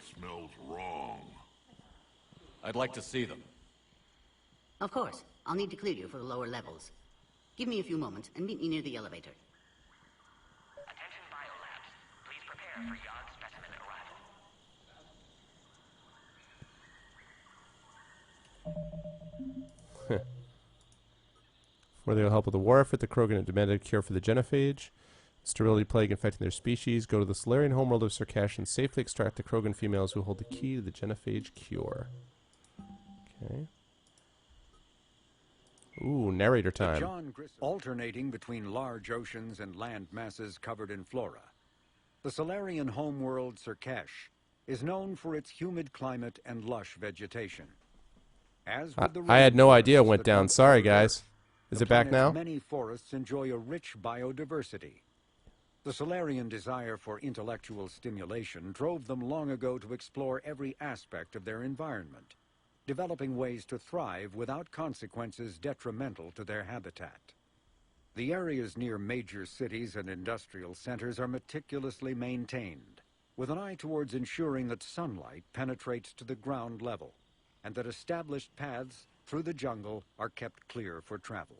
smells wrong. I'd like to see them. Of course. I'll need to clear you for the lower levels. Give me a few moments and meet me near the elevator. Attention biolabs. Please prepare for Yard specimen arrival. Where they'll help with the war effort, the Krogan have demanded a cure for the genophage. Sterility plague infecting their species. Go to the Solarian homeworld of Circash and safely extract the Krogan females who hold the key to the genophage cure. Okay. Ooh, narrator time. Alternating between large oceans and land masses covered in flora, the Solarian homeworld Circash is known for its humid climate and lush vegetation. As with the I had no idea it forests went that down. once Sorry, covered guys. Earth, Is the it back planet's now? Many forests enjoy a rich biodiversity. The Solarian desire for intellectual stimulation drove them long ago to explore every aspect of their environment, developing ways to thrive without consequences detrimental to their habitat. The areas near major cities and industrial centers are meticulously maintained, with an eye towards ensuring that sunlight penetrates to the ground level, and that established paths through the jungle are kept clear for travel.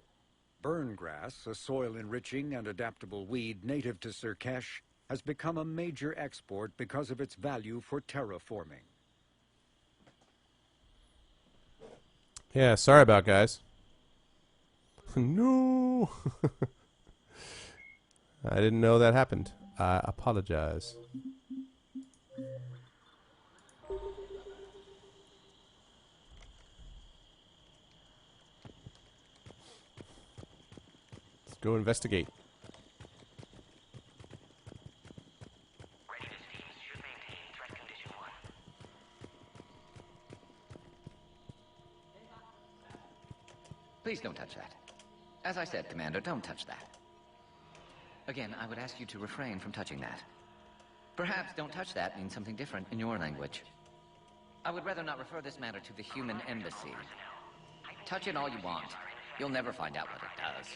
Burn grass, a soil-enriching and adaptable weed native to Circash, has become a major export because of its value for terraforming. Yeah, sorry about guys. No. I didn't know that happened. I apologize. Let's go investigate. Readiness teams should maintain threat condition 1. Please don't touch that. As I said, Commander, don't touch that. Again, I would ask you to refrain from touching that. Perhaps "don't touch that" means something different in your language. I would rather not refer this matter to the human embassy. Touch it all you want. You'll never find out what it does.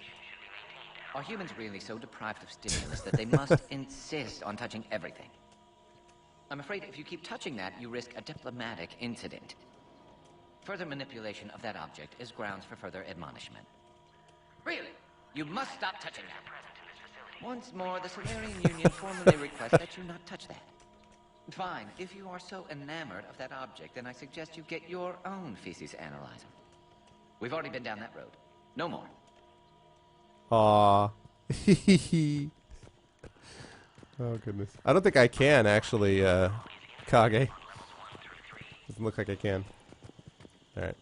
Are humans really so deprived of stimulus that they must insist on touching everything? I'm afraid if you keep touching that, you risk a diplomatic incident. Further manipulation of that object is grounds for further admonishment. Really? You must stop touching that. Once more, the Solarian Union formally requests that you not touch that. Fine. If you are so enamored of that object, then I suggest you get your own feces analyzer. We've already been down that road. No more. Aww. Oh, goodness. I don't think I can, actually, Kage. Doesn't look like I can. Alright.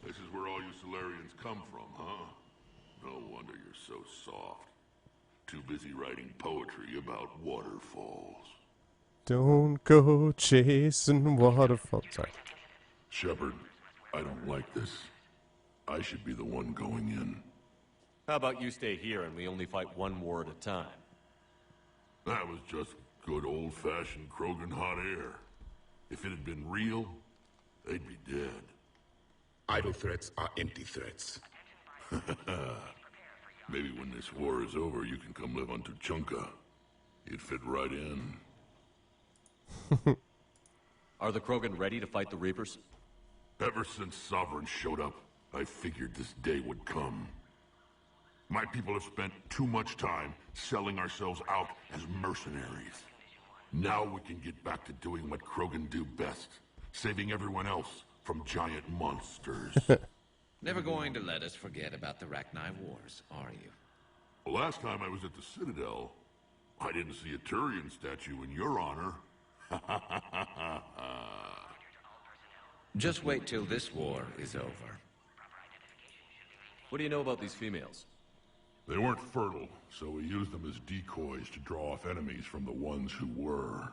This is where all you Solarians come from, huh? No wonder you're so soft. Too busy writing poetry about waterfalls. Don't go chasing waterfalls. Sorry. Shepard, I don't like this. I should be the one going in. How about you stay here and we only fight one war at a time? That was just good old-fashioned Krogan hot air. If it had been real, they'd be dead. Idle threats are empty threats. Maybe when this war is over, you can come live on Tuchanka. You'd fit right in. Are the Krogan ready to fight the Reapers? Ever since Sovereign showed up, I figured this day would come. My people have spent too much time selling ourselves out as mercenaries. Now we can get back to doing what Krogan do best, saving everyone else from giant monsters. Never going to let us forget about the Rachni Wars, are you? The last time I was at the Citadel, I didn't see a Turian statue in your honor. Just wait till this war is over. What do you know about these females? They weren't fertile, so we used them as decoys to draw off enemies from the ones who were.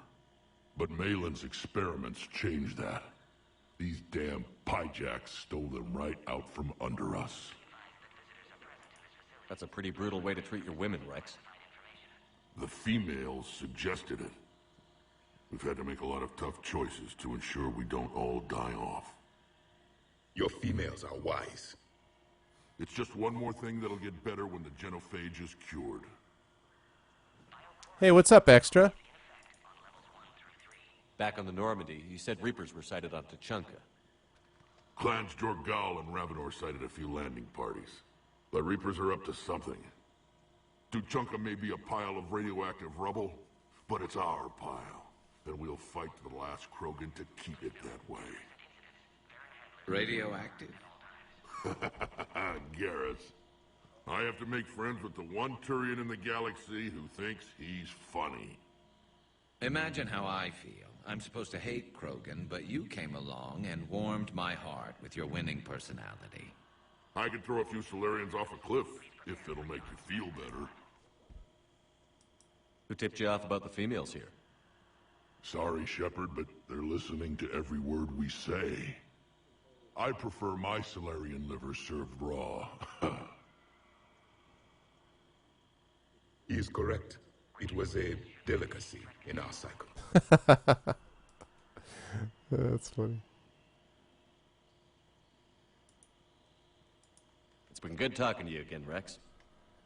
But Malin's experiments changed that. These damn pyjacks stole them right out from under us. That's a pretty brutal way to treat your women, Rex. The females suggested it. We've had to make a lot of tough choices to ensure we don't all die off. Your females are wise. It's just one more thing that'll get better when the genophage is cured. Hey, what's up, Extra? Back on the Normandy, you said Reapers were sighted on Tachanka. Clans Jorgal and Ravenor sighted a few landing parties. The Reapers are up to something. Tuchanka may be a pile of radioactive rubble, but it's our pile. And we'll fight to the last Krogan to keep it that way. Radioactive? Garrus. I have to make friends with the one Turian in the galaxy who thinks he's funny. Imagine how I feel. I'm supposed to hate Krogan, but you came along and warmed my heart with your winning personality. I could throw a few Solarians off a cliff, if it'll make you feel better. Who tipped you off about the females here? Sorry, Shepard, but they're listening to every word we say. I prefer my Solarian liver served raw. He is correct. It was a delicacy in our cycle. That's funny. It's been good talking to you again, Rex.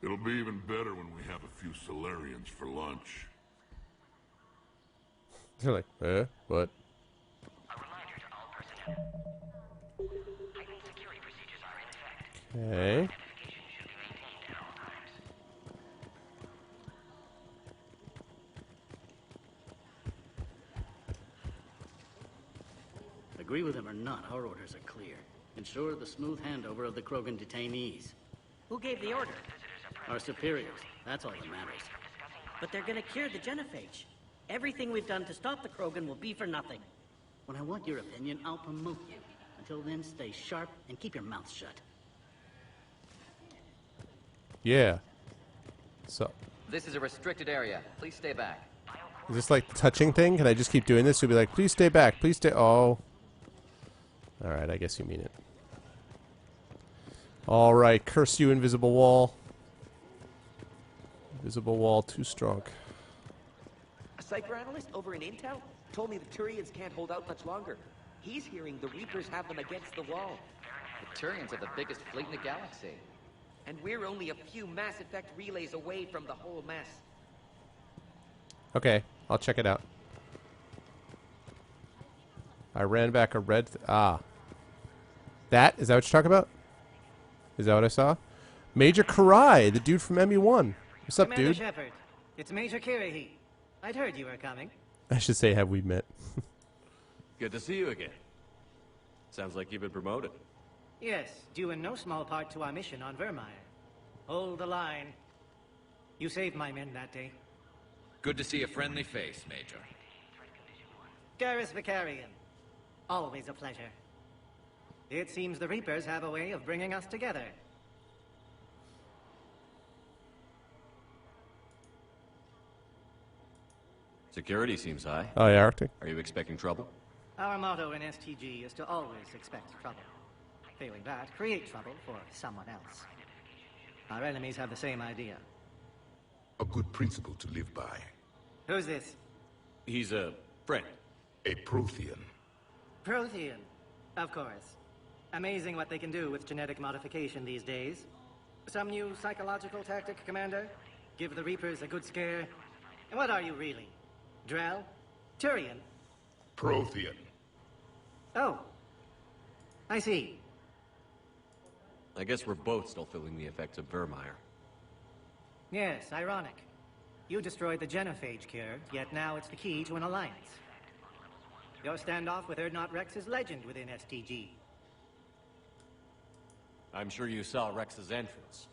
It'll be even better when we have a few Solarians for lunch. They're like, what? A reminder to all personnel. Heightened security procedures are in effect. Okay. Identification should be maintained at all times. Agree with him or not, our orders are clear. Ensure the smooth handover of the Krogan detainees. Who gave the order? Our superiors. That's all that matters. But they're gonna cure the genophage. Everything we've done to stop the Krogan will be for nothing. When I want your opinion, I'll promote you. Until then, stay sharp and keep your mouth shut. Yeah. So, This is a restricted area. Please stay back. is this like the touching thing? Can I just keep doing this? You'll be like, please stay back. Please stay. Oh. Alright, I guess you mean it. Alright, curse you, invisible wall. Invisible wall, too strong. A cyber analyst over in Intel told me the Turians can't hold out much longer. He's hearing the Reapers have them against the wall. The Turians are the biggest fleet in the galaxy. And we're only a few Mass Effect relays away from the whole mess. Okay, I'll check it out. I ran back a red... That? Is that what you're talking about? Is that what I saw? Major Karai, the dude from ME1. What's up, Commander dude? Shepard, it's Major Kirihi. I'd heard you were coming. I should say, have we met? Good to see you again. Sounds like you've been promoted. Yes, due in no small part to our mission on Vermeer. Hold the line. You saved my men that day. Good to see a friendly face, Major. Garrus Vicarian. Always a pleasure. It seems the Reapers have a way of bringing us together. Security seems high. Oh, yeah, Arctic. Are you expecting trouble? Our motto in STG is to always expect trouble. Failing that, create trouble for someone else. Our enemies have the same idea. A good principle to live by. Who's this? He's a friend. A Prothean. Prothean. Of course. Amazing what they can do with genetic modification these days. Some new psychological tactic, Commander? Give the Reapers a good scare? And what are you really? Drell? Turian? Prothean. Oh. I see. I guess we're both still feeling the effects of Vermeer. Yes, ironic. You destroyed the genophage cure, yet now it's the key to an alliance. Your standoff with Erdnot Rex is legend within STG. I'm sure you saw Rex's entrance.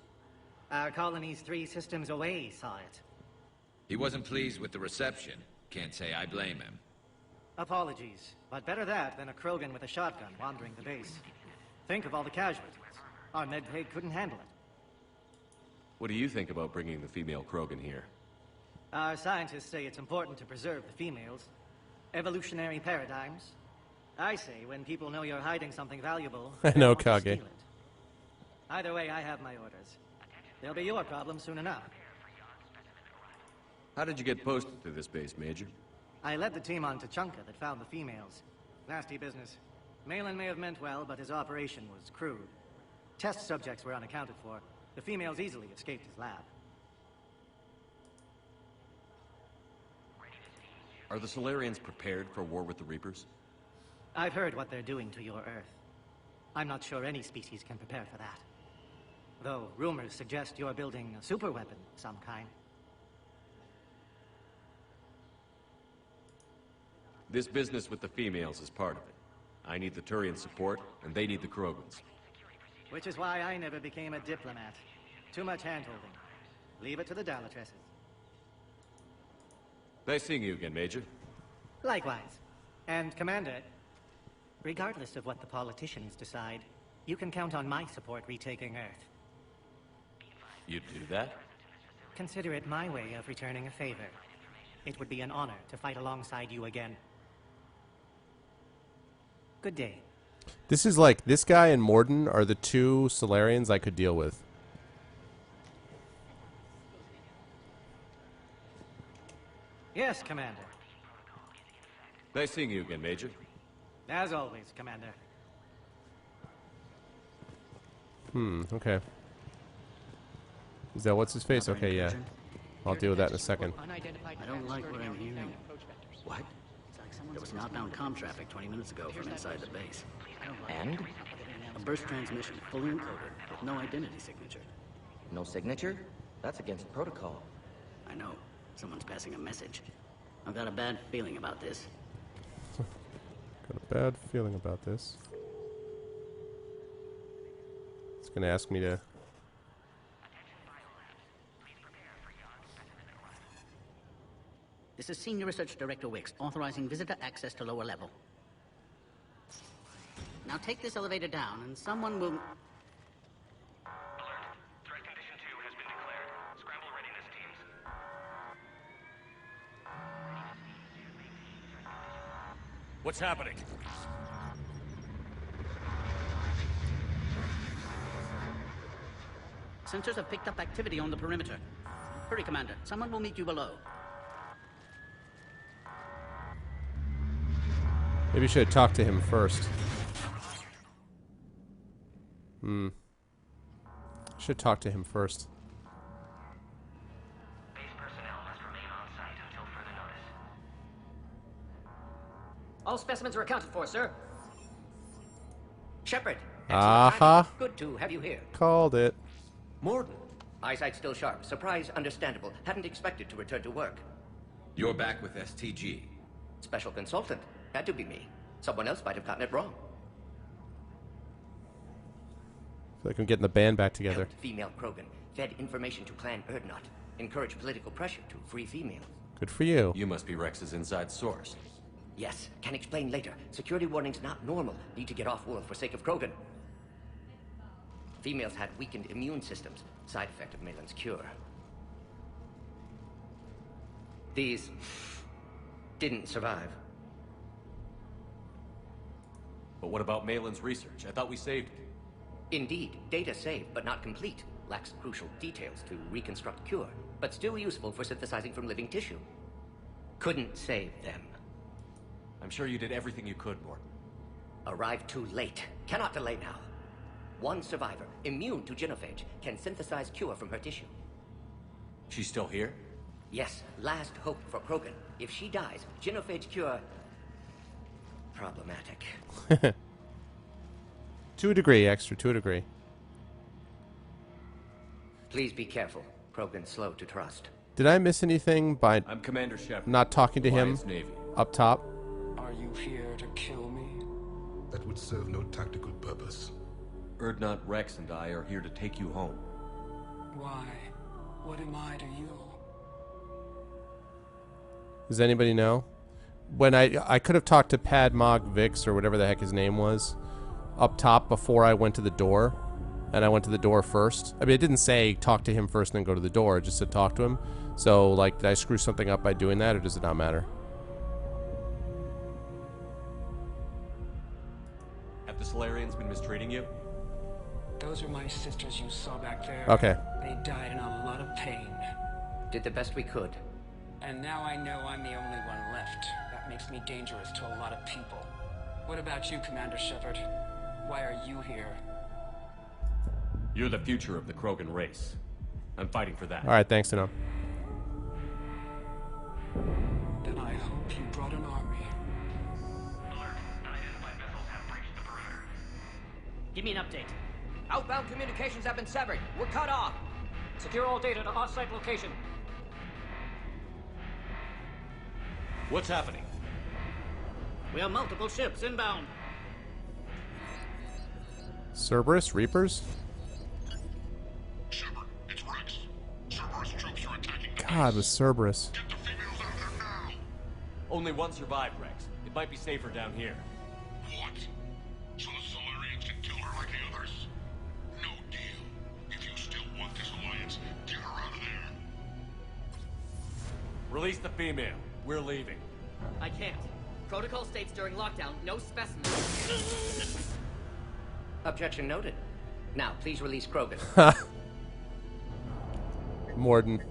Our colony's 3 systems away saw it. He wasn't pleased with the reception. Can't say I blame him. Apologies, but better that than a Krogan with a shotgun wandering the base. Think of all the casualties. Our medbay couldn't handle it. What do you think about bringing the female Krogan here? Our scientists say it's important to preserve the females. Evolutionary paradigms. I say when people know you're hiding something valuable, I they know, want to Kage. steal it. Either way, I have my orders. They'll be your problem soon enough. How did you get posted to this base, Major? I led the team on Tachanka that found the females. Nasty business. Malin may have meant well, but his operation was crude. Test subjects were unaccounted for. The females easily escaped his lab. Are the Solarians prepared for war with the Reapers? I've heard what they're doing to your Earth. I'm not sure any species can prepare for that. Though rumors suggest you're building a superweapon of some kind. This business with the females is part of it. I need the Turian support, and they need the Krogans. Which is why I never became a diplomat. Too much hand-holding. Leave it to the Dalatresses. Nice seeing you again, Major. Likewise. And, Commander, regardless of what the politicians decide, you can count on my support retaking Earth. You'd do that? Consider it my way of returning a favor. It would be an honor to fight alongside you again. Good day. This is like, this guy and Morden are the two Solarians I could deal with. Yes, Commander. Nice seeing you again, Major. As always, Commander. Okay. Is that what's his face? Okay, yeah. I'll deal with that in a second. I don't like what I'm hearing. What? There was outbound comm traffic 20 minutes ago from inside the base. And? A burst transmission, fully encoded, with no identity signature. No signature? That's against protocol. I know. Someone's passing a message. I've got a bad feeling about this. Got a bad feeling about this. It's gonna ask me to... This is Senior Research Director Wicks, authorizing visitor access to lower level. Now take this elevator down, and someone will... Alert. Threat condition 2 has been declared. Scramble readiness teams. What's happening? Sensors have picked up activity on the perimeter. Hurry, Commander. Someone will meet you below. Maybe you should have talked to him first. Should talk to him first. Base personnel must remain on site until further notice. All specimens are accounted for, sir. Shepard. Aha. Good to have you here. Called it. Morden. Eyesight still sharp. Surprise understandable. Hadn't expected to return to work. You're back with STG. Special consultant. Had to be me. Someone else might have gotten it wrong. I feel like I'm getting the band back together. Helped female Krogan. Fed information to Clan Erdnot. Encouraged political pressure to free females. Good for you. You must be Rex's inside source. Yes. Can explain later. Security warnings not normal. Need to get off-world for sake of Krogan. Females had weakened immune systems. Side effect of Malin's cure. These didn't survive. But what about Malin's research? I thought we saved it. Indeed, data saved, but not complete. Lacks crucial details to reconstruct cure, but still useful for synthesizing from living tissue. Couldn't save them. I'm sure you did everything you could, Morden. Arrived too late. Cannot delay now. One survivor, immune to genophage, can synthesize cure from her tissue. She's still here? Yes, last hope for Krogan. If she dies, genophage cure... problematic. To a degree, extra, to a degree. Please be careful. Krogan's slow to trust. Did I miss anything by I'm Commander Shepard. not talking to him Alliance Navy. up top? Are you here to kill me? That would serve no tactical purpose. Erdnot, Rex, and I are here to take you home. Why? What am I to you? Does anybody know? When I could have talked to Pad Mog Vix or whatever the heck his name was up top before I went to the door, and I went to the door first. I mean, it didn't say talk to him first and then go to the door. It just said talk to him. So, like, did I screw something up by doing that, or does it not matter? Have the Solarians been mistreating you? Those are my sisters you saw back there. Okay. They died in a lot of pain. Did the best we could. And now I know I'm the only one left. That makes me dangerous to a lot of people. What about you, Commander Shepard? Why are you here? You're the future of the Krogan race. I'm fighting for that. All right, thanks, Denom. Then I hope He brought an army. Alert. Unidentified vessels have breached the perimeter. Give me an update. Outbound communications have been severed. We're cut off. Secure all data to off-site location. What's happening? We have multiple ships inbound. Cerberus? Reapers? Shepard, it's Rex. Cerberus troops are attacking the God, with Cerberus. Get the females out of there now! Only one survived, Rex. It might be safer down here. What? So the Solarians can kill her like the others? No deal. If you still want this alliance, get her out of there. Release the female. We're leaving. I can't. Protocol states during lockdown, no specimens. Objection noted. Now, please release Krogan. Morden.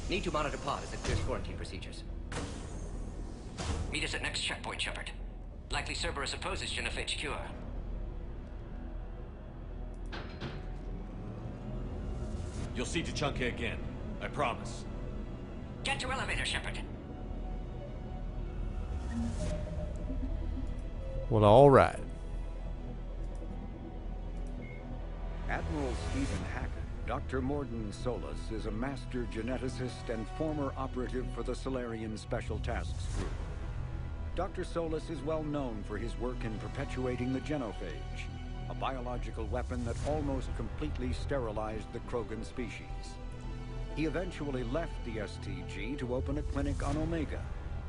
Need to monitor pod as it clears quarantine procedures. Meet us at next checkpoint, Shepard. Likely Cerberus opposes Genophage cure. You'll see Tachanka again. I promise. Get to elevator, Shepard. Well, all right. Admiral Stephen Hackett, Dr. Morden Solus, is a master geneticist and former operative for the Solarian Special Tasks Group. Dr. Solus is well known for his work in perpetuating the genophage, a biological weapon that almost completely sterilized the Krogan species. He eventually left the STG to open a clinic on Omega,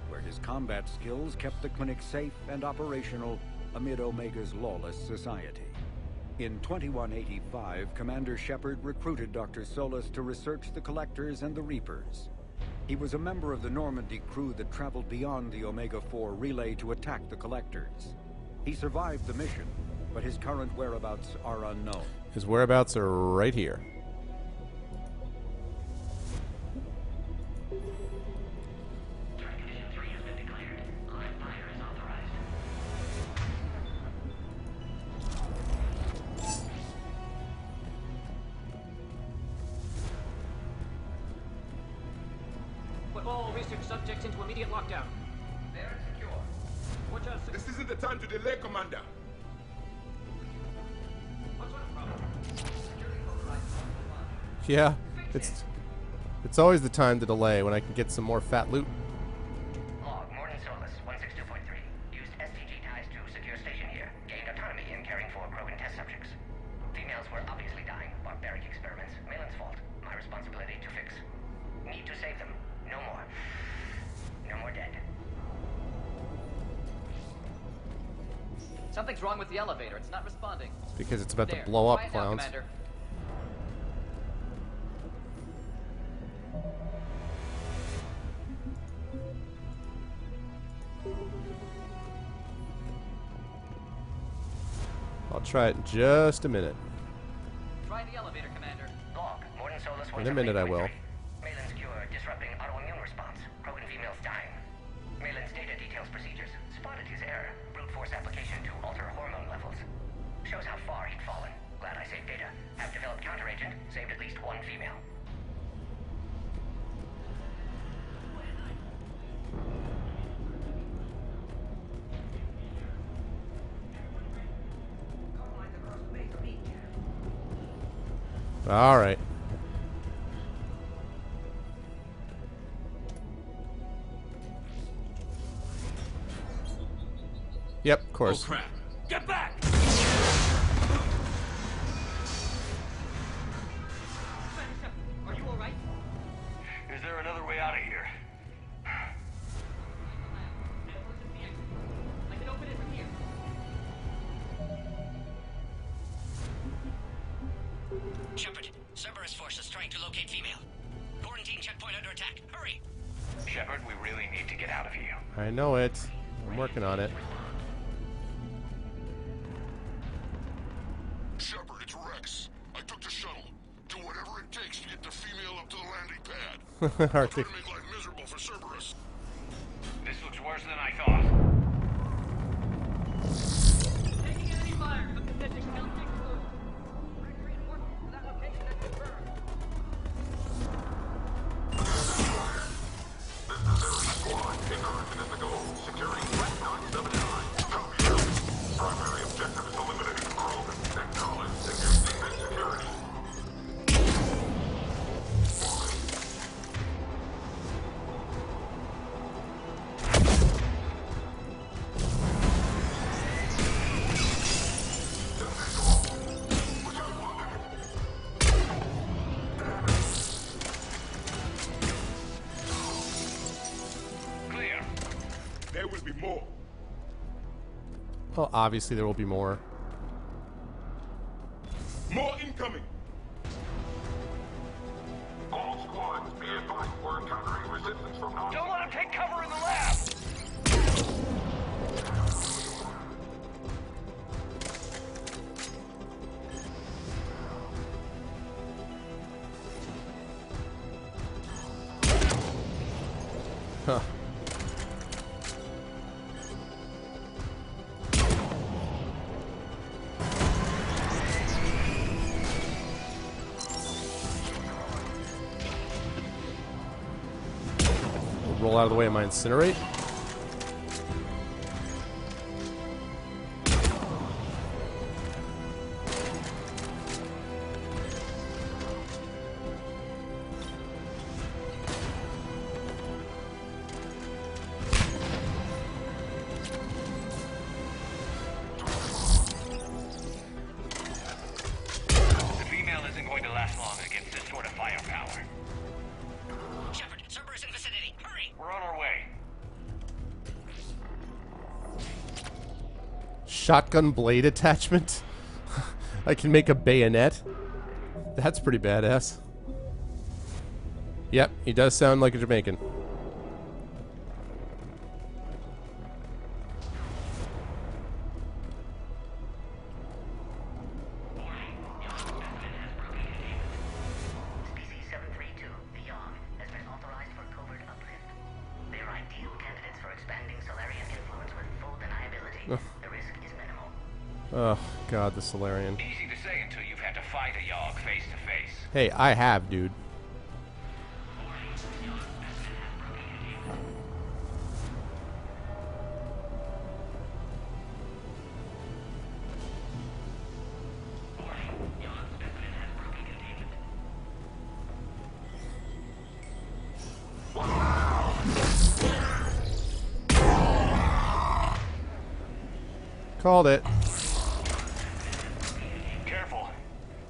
where his combat skills kept the clinic safe and operational amid Omega's lawless society. In 2185, Commander Shepard recruited Dr. Solus to research the Collectors and the Reapers. He was a member of the Normandy crew that traveled beyond the Omega-4 relay to attack the Collectors. He survived the mission, but his current whereabouts are unknown. His whereabouts are right here. Condition 3 has been declared. Live fire is authorized. Put all research subjects into immediate lockdown. They're secure. Watch out. This isn't the time to delay, Commander. What's the problem? Yeah, it's always the time to delay when I can get some more fat loot. Log, Morden Solus, 162.3. Used STG ties to secure station here. Gained autonomy in caring for Krogan test subjects. Females were obviously dying. Barbaric experiments. Malin's fault. My responsibility to fix. Need to save them. No more. No more dead. Something's wrong with the elevator. It's not responding. It's because it's about There. to blow up, Quiet now, clowns. Commander. I'll try it in just a minute. Try the elevator, Commander. Log, Morden Solus, In a minute I will. 178.3. Malin's cure disrupting autoimmune response. Krogan females dying. Malin's data details procedures. Spotted his error. Brute force application to alter hormone levels. Shows how far he'd fallen. Glad I saved data. Have developed counteragent. Saved at least one female. All right. Yep, of course. Oh, crap. Get back! Are you alright? Is there another way out of here? I can open it from here. Shepard, Cerberus forces trying to locate female. Quarantine checkpoint under attack. Hurry! Shepard, we really need to get out of here. I know it. I'm working on it. Shepard, it's Rex. I took the shuttle. Do whatever it takes to get the female up to the landing pad. Try Arctic. to make life miserable for Cerberus. This looks worse than I thought. Taking enemy fire from the position. Don't take the move. Reinforcements to that location has been burned. Squad, There will be more. Well, obviously there will be more. More incoming. All squads, be advised we're encountering resistance from non. Don't let him take cover in the lab! Huh. Roll out of the way of my incinerate. The female isn't going to last long against this sort of firepower. Shepard, Cerberus in vicinity. Hurry! We're on our way. Shotgun blade attachment. I can make a bayonet. That's pretty badass. Yep, he does sound like a Jamaican. Species 732, the Yogg, has been authorized for covert uplift. They are ideal candidates for expanding Solarian influence with full deniability. Ugh. The risk is minimal. Oh, God, the Solarian. Easy to say until you've had to fight a Yogg face to face. Hey, I have, dude. Called it. Careful.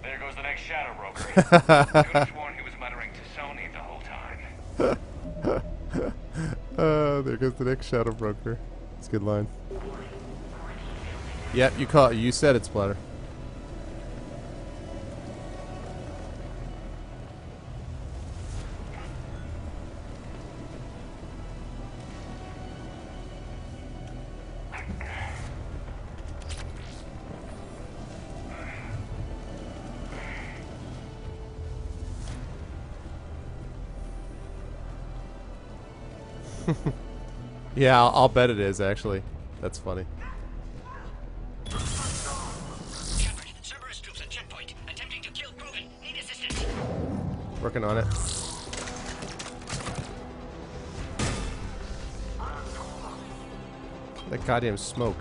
There goes the next shadow broker. Could have sworn he was muttering to Sony the whole time. There goes the next shadow broker. It's a good line. Yep, you said it, Splatter. Yeah, I'll bet it is, actually. That's funny. Shepard, Cerberus troops at checkpoint, attempting to kill Krogan. Need assistance. Working on it. That goddamn smoke.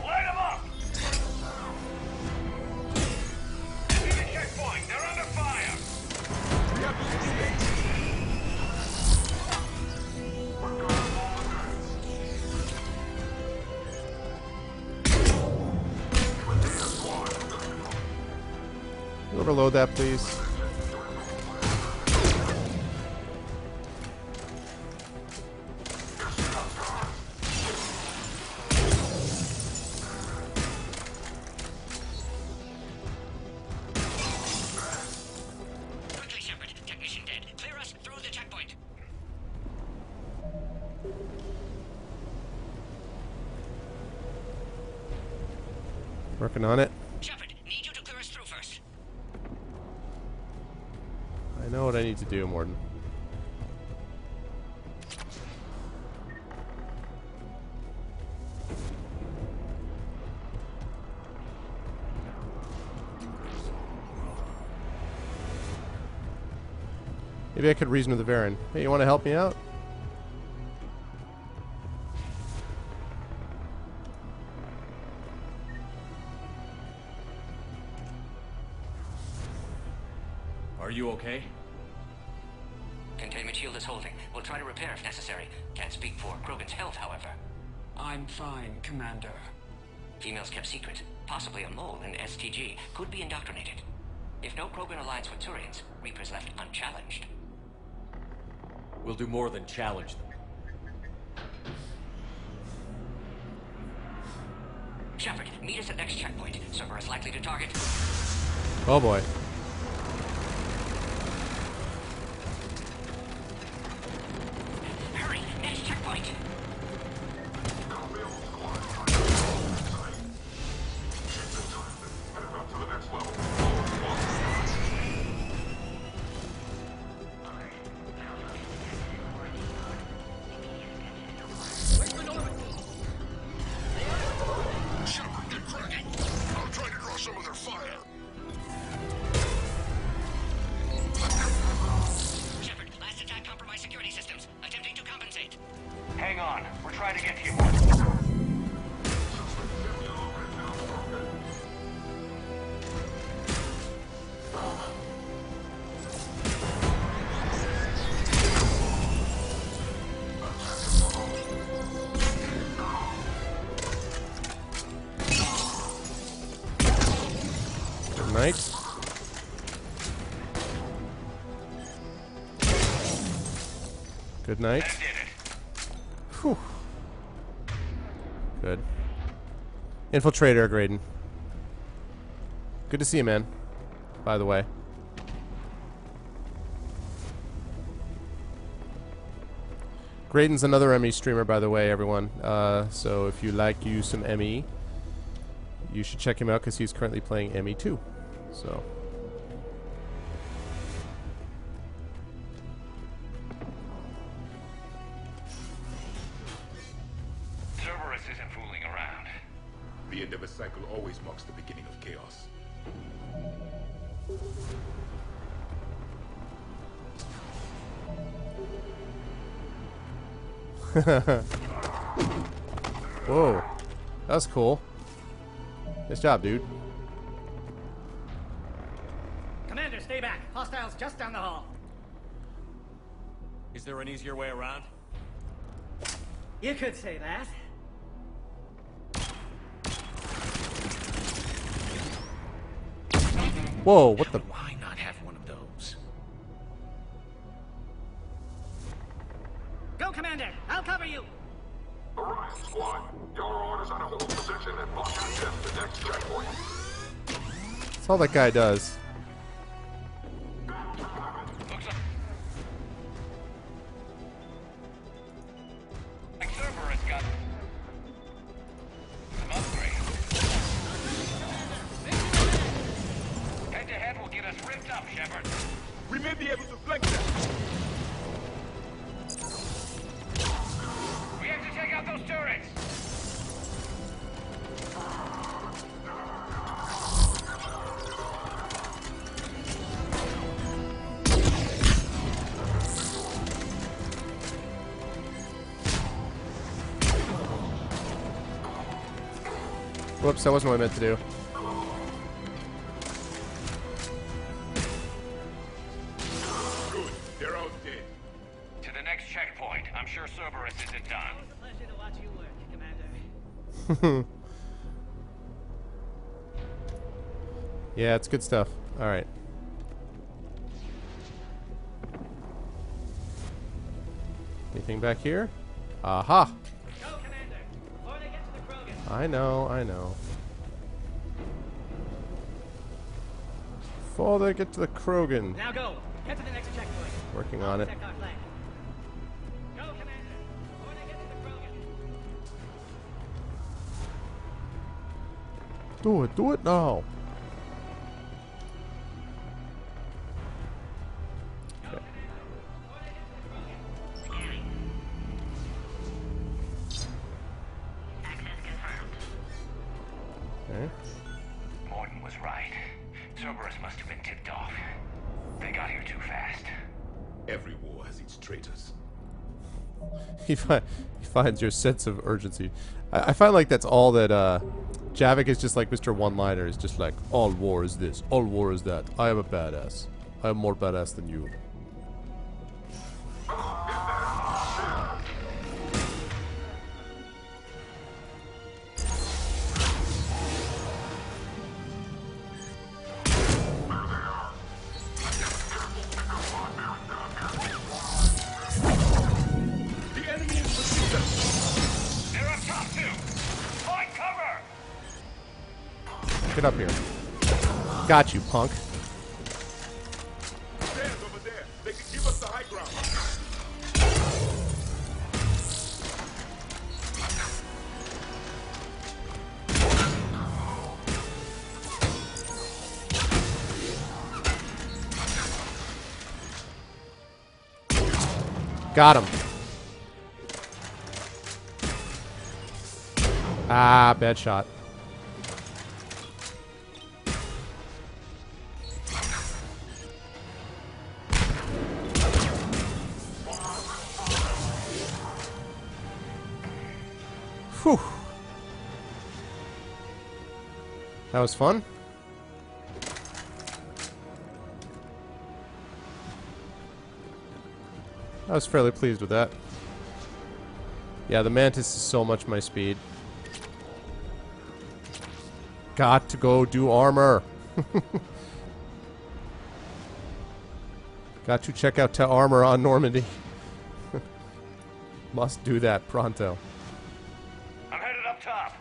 Light them up! See the checkpoint. They're under fire. Overload that, please. Quickly, Shepard. Technician dead. Clear us through the checkpoint. Working on it. Shepard, need you to clear us through first. I know what I need to do, Morton. Maybe I could reason with the Varen. Hey, you want to help me out? Are you okay? Containment shield is holding. We'll try to repair if necessary. Can't speak for Krogan's health, however. I'm fine, Commander. Females kept secret. Possibly a mole in STG. Could be indoctrinated. If no Krogan aligns with Turians, Reapers left unchallenged. We'll do more than challenge them. Shepard, meet us at next checkpoint. Cerberus likely to target. Oh boy. Hurry, next checkpoint. Hang on. We're trying to get to you. Good night. Good night. Whew. Good. Infiltrator, Graydon. Good to see you, man. By the way. Graydon's another ME streamer, by the way, everyone. So if you like you some ME, you should check him out because he's currently playing ME2. So. Cerberus isn't fooling around. The end of a cycle always marks the beginning of chaos. Whoa. That's cool. Nice job, dude. Commander, stay back. Hostiles just down the hall. Is there an easier way around? You could say that. Whoa, what the? Why not have one of those? Go, Commander. I'll cover you. Orion Squad, your orders on a hold position and block access to the next checkpoint. That's all that guy does. Like Cerberus got some upgrades. Head to head will get us ripped up, Shepard. We may be able to flank them. We have to take out those turrets. Whoops, that wasn't what I meant to do. Good. They're out dead. To the next checkpoint. I'm sure Cerberus isn't done. It's a pleasure to watch you work, Commander. Yeah, it's good stuff. Alright. Anything back here? Aha! Go, Commander. Before they get to the Krogan. I know, I know. Before they get to the Krogan. Now go. Get to the next checkpoint. Working on it. Protect our flank. Go, Commander. Before they get to the Krogan. Do it, do it now. Okay. Okay. Morton was right. Cerberus must have been tipped off. They got here too fast. Every war has its traitors. He finds your sense of urgency. I find like that's all that Javik is just like Mr. One-Liner is just like, all war is this, all war is that. I am a badass. I am more badass than you. Get up here. Got you, punk. Stand over there. They can give us the high ground. Got him. Ah, bad shot. Whew. That was fun. I was fairly pleased with that. Yeah, the Mantis is so much my speed. Got to go do armor. Got to check out armor on Normandy. Must do that pronto. I'm headed up top.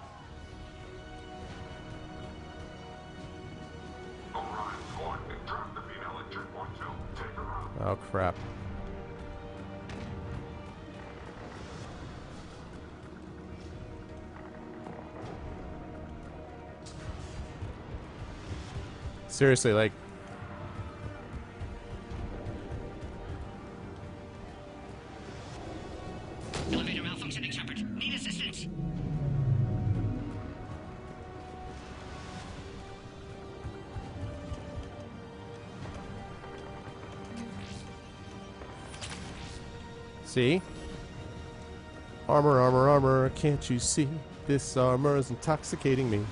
Oh, crap. Seriously, like... Elevator malfunctioning, Shepard. Need assistance. See? Armor, armor, armor, can't you see? This armor is intoxicating me.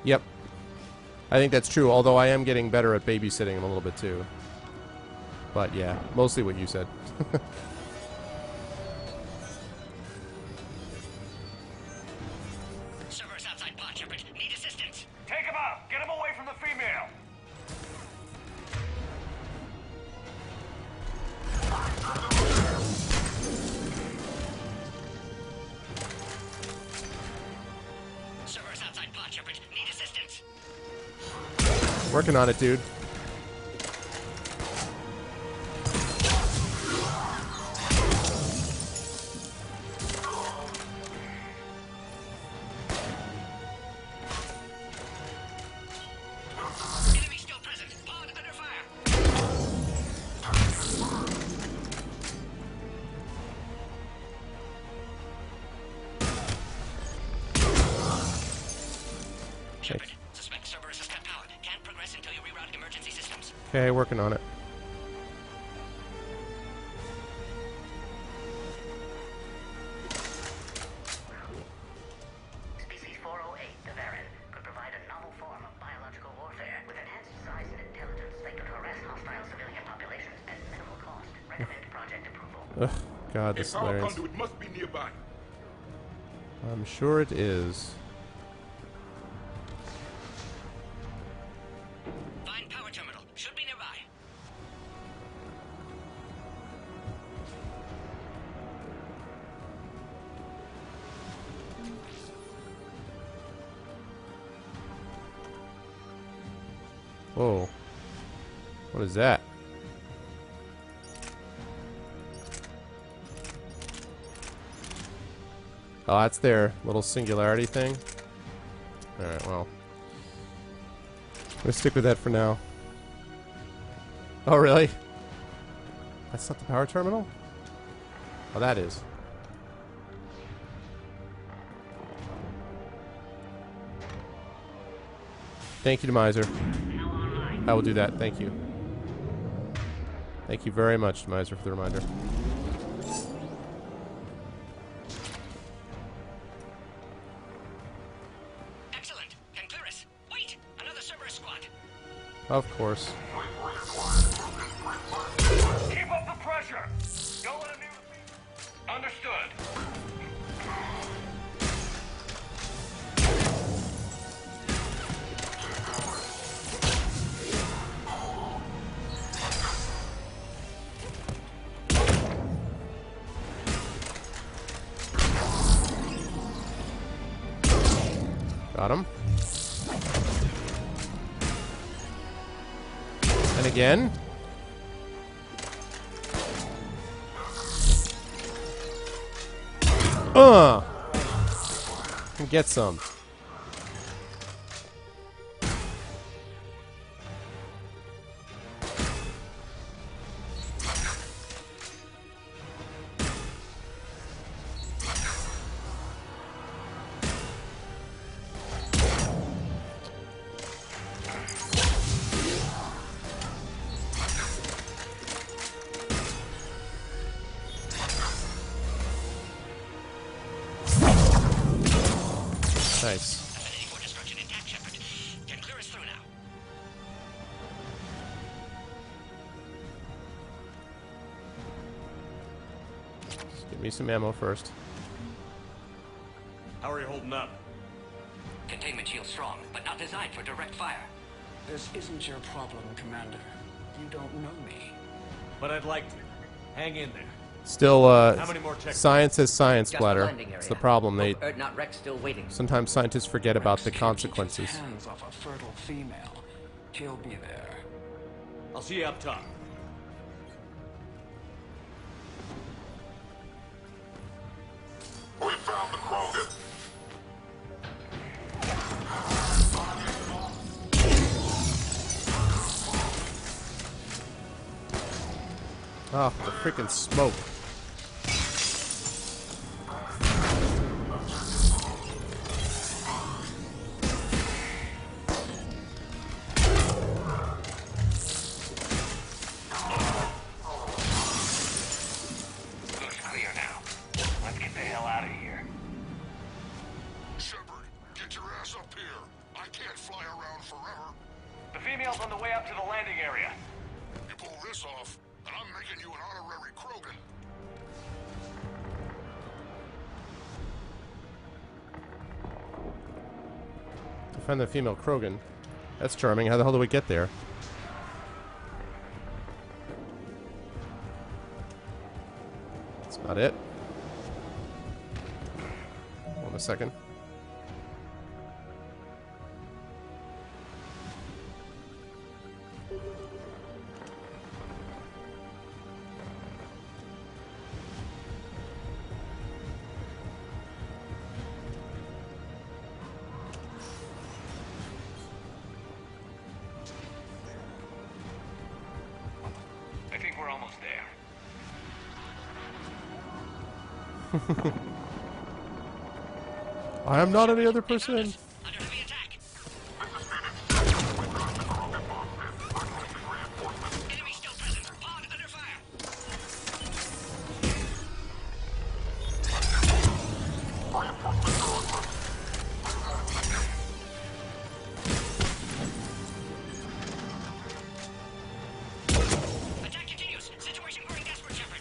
Yep. I think that's true, although I am getting better at babysitting him a little bit too. But yeah, mostly what you said. Servers outside pod, Shepard. Need assistance. Take him out. Get him away from the female. Servers outside pod, Shepard. Need assistance. Working on it, dude. Enemy still present. Pod under fire. Shepard, suspect Cerberus has cut power. Can't progress until you reroute emergency systems. Okay, working on it. Species 408, the Varan, could provide a novel form of biological warfare with enhanced size and intelligence that could harass hostile civilian populations at minimal cost. Recommend project approval. Ugh, God, A this power hilarious. conduit must be nearby. I'm sure it is. Find power terminal. Should be nearby. Whoa. What is that? Oh, that's their little singularity thing. Alright, well. I'm gonna stick with that for now. Oh, really? That's not the power terminal? Oh, that is. Thank you, Miser. I will do that. Thank you. Thank you very much, Miser, for the reminder. Excellent. Can clear us. Wait! Another Cerberus squad. Of course. Keep up the pressure. Don't let him near the female. Understood. And again. Can get some. Nice. Just give me some ammo first. How are you holding up? Containment shield strong, but not designed for direct fire. This isn't your problem, Commander. You don't know me. But I'd like to. Hang in there. Still, How many more checkpoints? science is science, Just Splatter. the landing It's area. the problem. They Not Rex still waiting. sometimes scientists forget about the Rex consequences. keeps his hands off a fertile female. He'll be there. I'll see you up top. We found the Krogan. Oh, the freaking smoke. Looks clear now. Let's get the hell out of here. Shepard, get your ass up here. I can't fly around forever. The female's on the way up to the landing area. You pull this off, and I'm making you an honorary Krogan. To find the female Krogan. That's charming. How the hell do we get there? That's not it. Hold on a second. I think we're almost there. I am not any other person. Attack continues. Situation growing desperate, Shepard.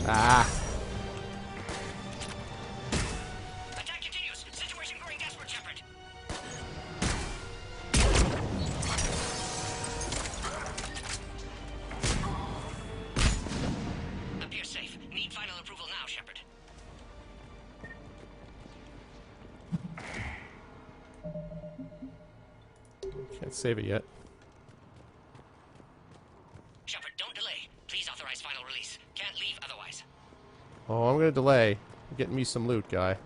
Ah. Attack continues. Situation growing desperate, Shepard. Appears safe. Need final approval now, Shepard. Can't save it yet. Shepard, don't delay. Please authorize final release. Can't leave otherwise. Oh, I'm gonna delay. Getting me some loot, guy.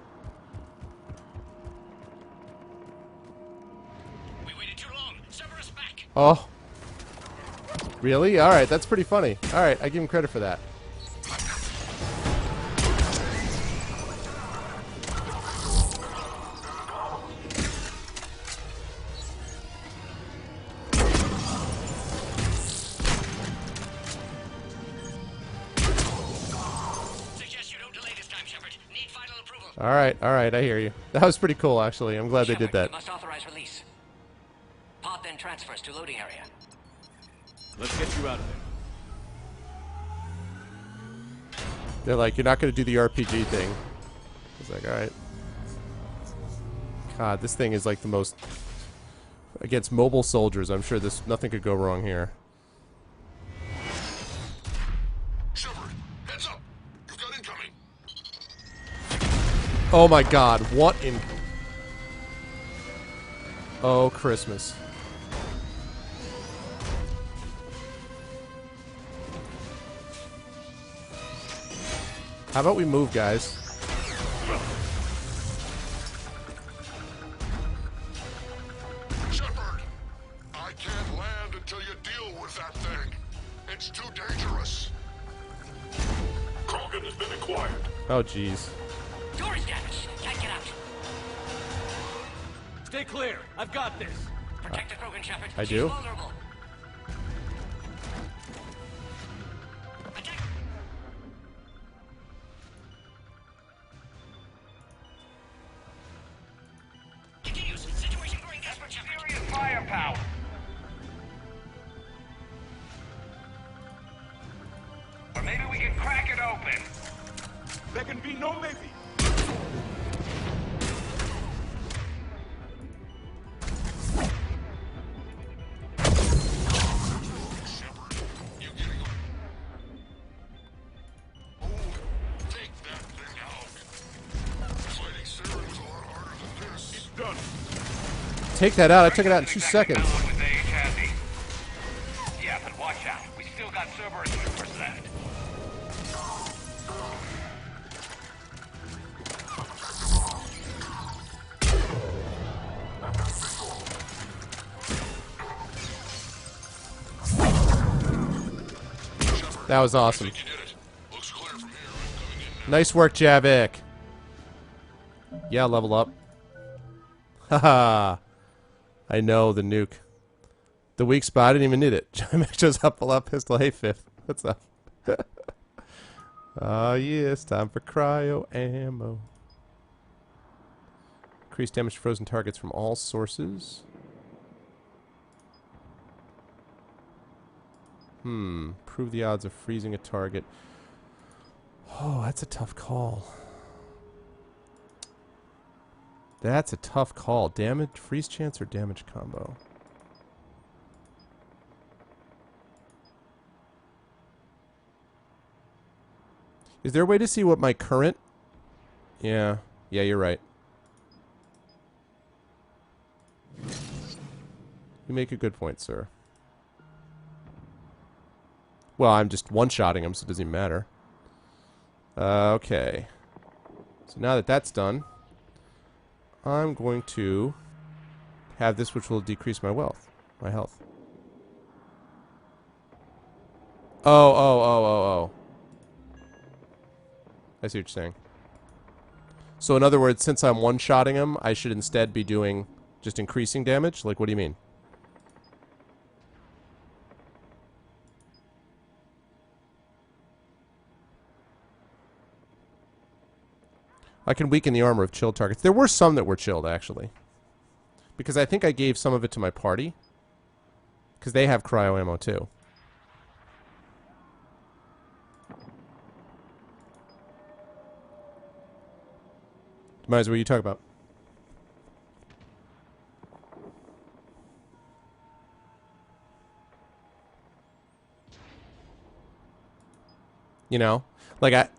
We waited too long. Sever us back. Oh. Really? Alright, that's pretty funny. Alright, I give him credit for that. Suggest you don't delay this time, Shepard. Need final approval. Alright, I hear you. That was pretty cool, actually. I'm glad they did Shepard, that. you must authorize release. Pod then transfers to loading area. Let's get you out of there. They're like, you're not gonna do the RPG thing. I was like, alright. God, this thing is like the most... Against mobile soldiers, I'm sure nothing could go wrong here. Shepard, heads up. You've got incoming. Oh my god, what in... Oh, Christmas. How about we move, guys? Shepard, I can't land until you deal with that thing. It's too dangerous. Krogan has been acquired. Oh, jeez. Door is damaged. Can't get out. Stay clear. I've got this. Protect the Krogan, Shepard. I She's do? vulnerable. Continues. Situation growing desperate, Shepard. Serious firepower. Or maybe we can crack it open. There can be no maybe. Take that out. I took it out in 2 seconds. Yeah, but watch out. We still got Cerberus troopers left. That was awesome. Nice work, Javik. Yeah, level up. Haha. I know, the nuke. The weak spot, I didn't even need it. Javik shows up, pull up pistol. Hey, Fifth. What's up? Oh, yes, time for cryo ammo. Increased damage to frozen targets from all sources. Improve the odds of freezing a target. Oh, that's a tough call. That's a tough call. Damage, freeze chance, or damage combo? Is there a way to see what my current... Yeah, you're right. You make a good point, sir. Well, I'm just one-shotting him, so it doesn't even matter. Okay. So now that that's done, I'm going to have this, which will decrease my health. Oh. I see what you're saying. So in other words, since I'm one-shotting him, I should instead be doing just increasing damage? Like, what do you mean? I can weaken the armor of chilled targets. There were some that were chilled, actually. Because I think I gave some of it to my party. Because they have cryo ammo, too. Demise, what are you talking about? You know? Like,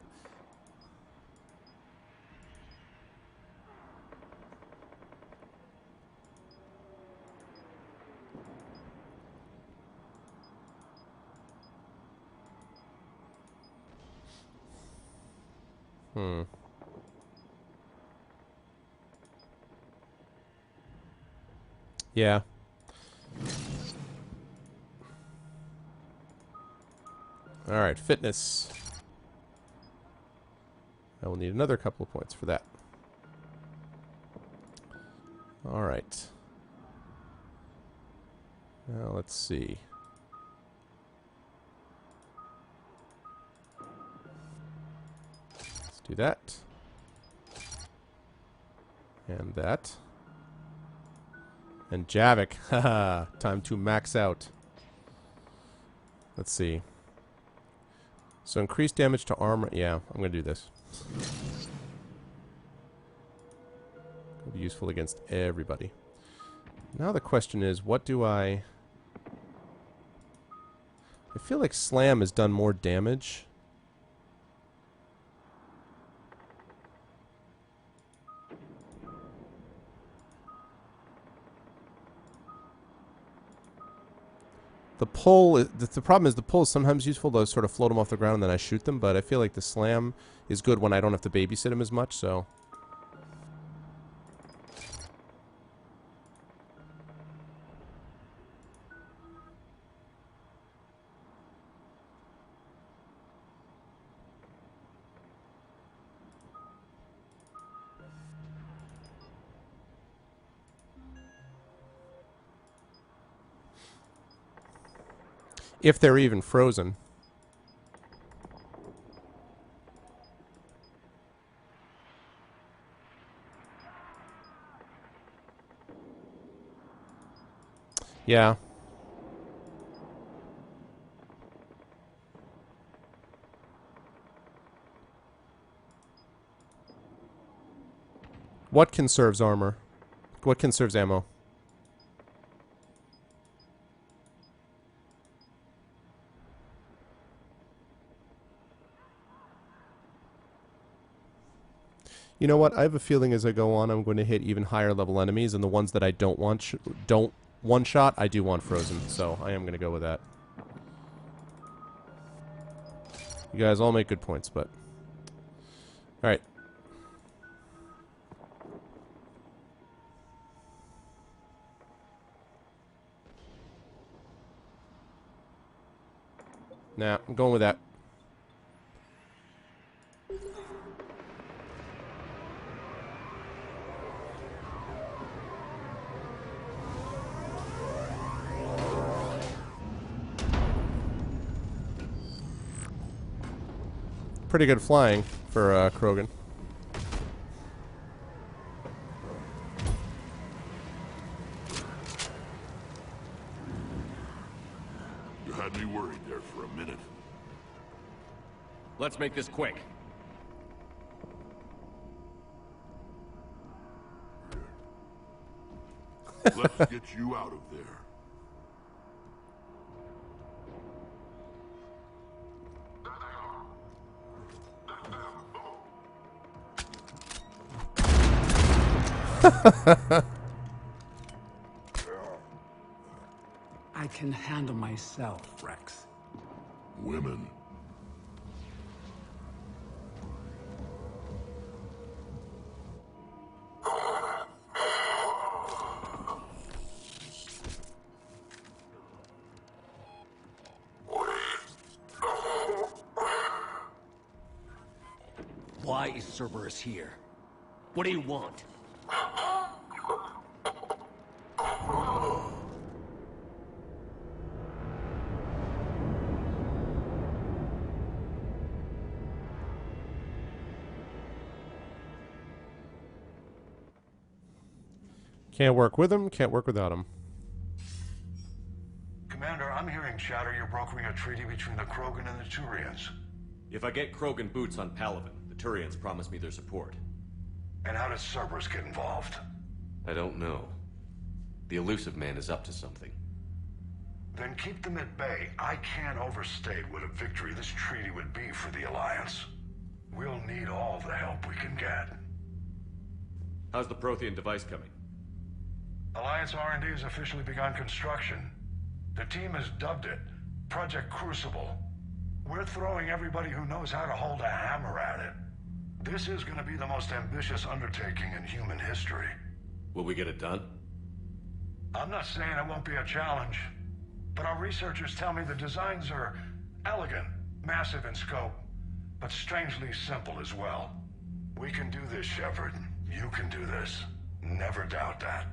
Yeah. Alright, fitness. I will need another couple of points for that. Alright. Now let's see. Let's do that. And that. And Javik. Haha. Time to max out. Let's see. So increased damage to armor. Yeah, I'm going to do this. It'll be useful against everybody. Now the question is, what do I feel like Slam has done more damage. The pull, the problem is the pull is sometimes useful to sort of float them off the ground and then I shoot them, but I feel like the slam is good when I don't have to babysit them as much, so... If they're even frozen. Yeah. What conserves armor? What conserves ammo? You know what? I have a feeling as I go on, I'm going to hit even higher level enemies, and the ones that I don't want, don't one shot, I do want frozen. So I am going to go with that. You guys all make good points, but all right. Nah, I'm going with that. Pretty good flying for Krogan. You had me worried there for a minute. Let's make this quick. Let's get you out of there. I can handle myself, Rex. Women. Why is Cerberus here? What do you want? Can't work with him, can't work without him. Commander, I'm hearing chatter you're brokering a treaty between the Krogan and the Turians. If I get Krogan boots on Palaven, the Turians promise me their support. And how does Cerberus get involved? I don't know. The elusive man is up to something. Then keep them at bay. I can't overstate what a victory this treaty would be for the Alliance. We'll need all the help we can get. How's the Prothean device coming? Alliance R&D has officially begun construction. The team has dubbed it Project Crucible. We're throwing everybody who knows how to hold a hammer at it. This is going to be the most ambitious undertaking in human history. Will we get it done? I'm not saying it won't be a challenge, but our researchers tell me the designs are elegant, massive in scope, but strangely simple as well. We can do this, Shepard. You can do this. Never doubt that.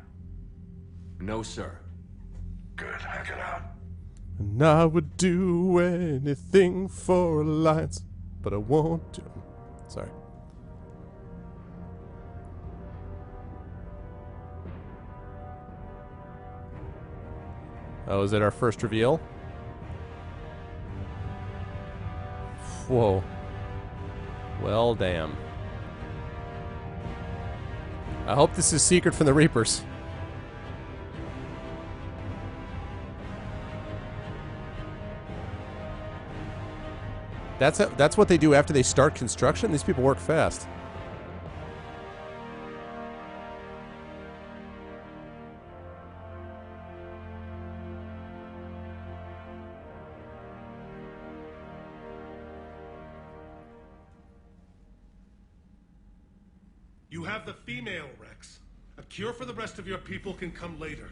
No, sir. Good. Hack it out. And I would do anything for Alliance, but I won't do. Sorry. Oh, is it our first reveal? Whoa. Well, damn. I hope this is secret from the Reapers. That's what they do after they start construction? These people work fast. You have the female, Rex. A cure for the rest of your people can come later.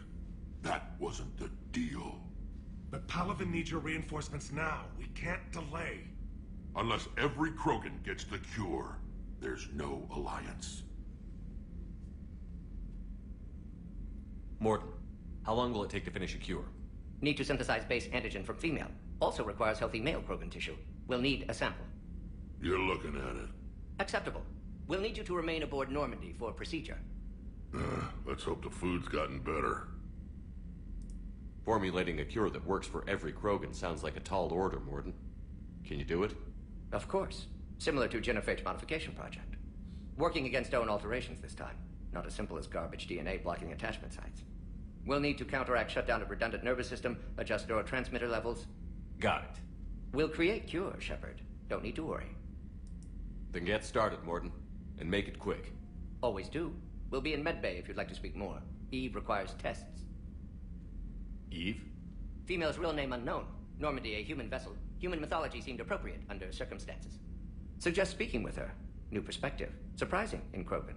That wasn't the deal. But Palaven needs your reinforcements now. We can't delay. Unless every Krogan gets the cure, there's no alliance. Morton, how long will it take to finish a cure? Need to synthesize base antigen from female. Also requires healthy male Krogan tissue. We'll need a sample. You're looking at it. Acceptable. We'll need you to remain aboard Normandy for procedure. Let's hope the food's gotten better. Formulating a cure that works for every Krogan sounds like a tall order, Morton. Can you do it? Of course. Similar to Genophage Modification Project. Working against own alterations this time. Not as simple as garbage DNA blocking attachment sites. We'll need to counteract shutdown of redundant nervous system, adjust neurotransmitter levels. Got it. We'll create cure, Shepard. Don't need to worry. Then get started, Morton. And make it quick. Always do. We'll be in medbay if you'd like to speak more. Eve requires tests. Eve? Female's real name unknown. Normandy, a human vessel. Human mythology seemed appropriate under circumstances. Suggest speaking with her. New perspective. Surprising in Krogan.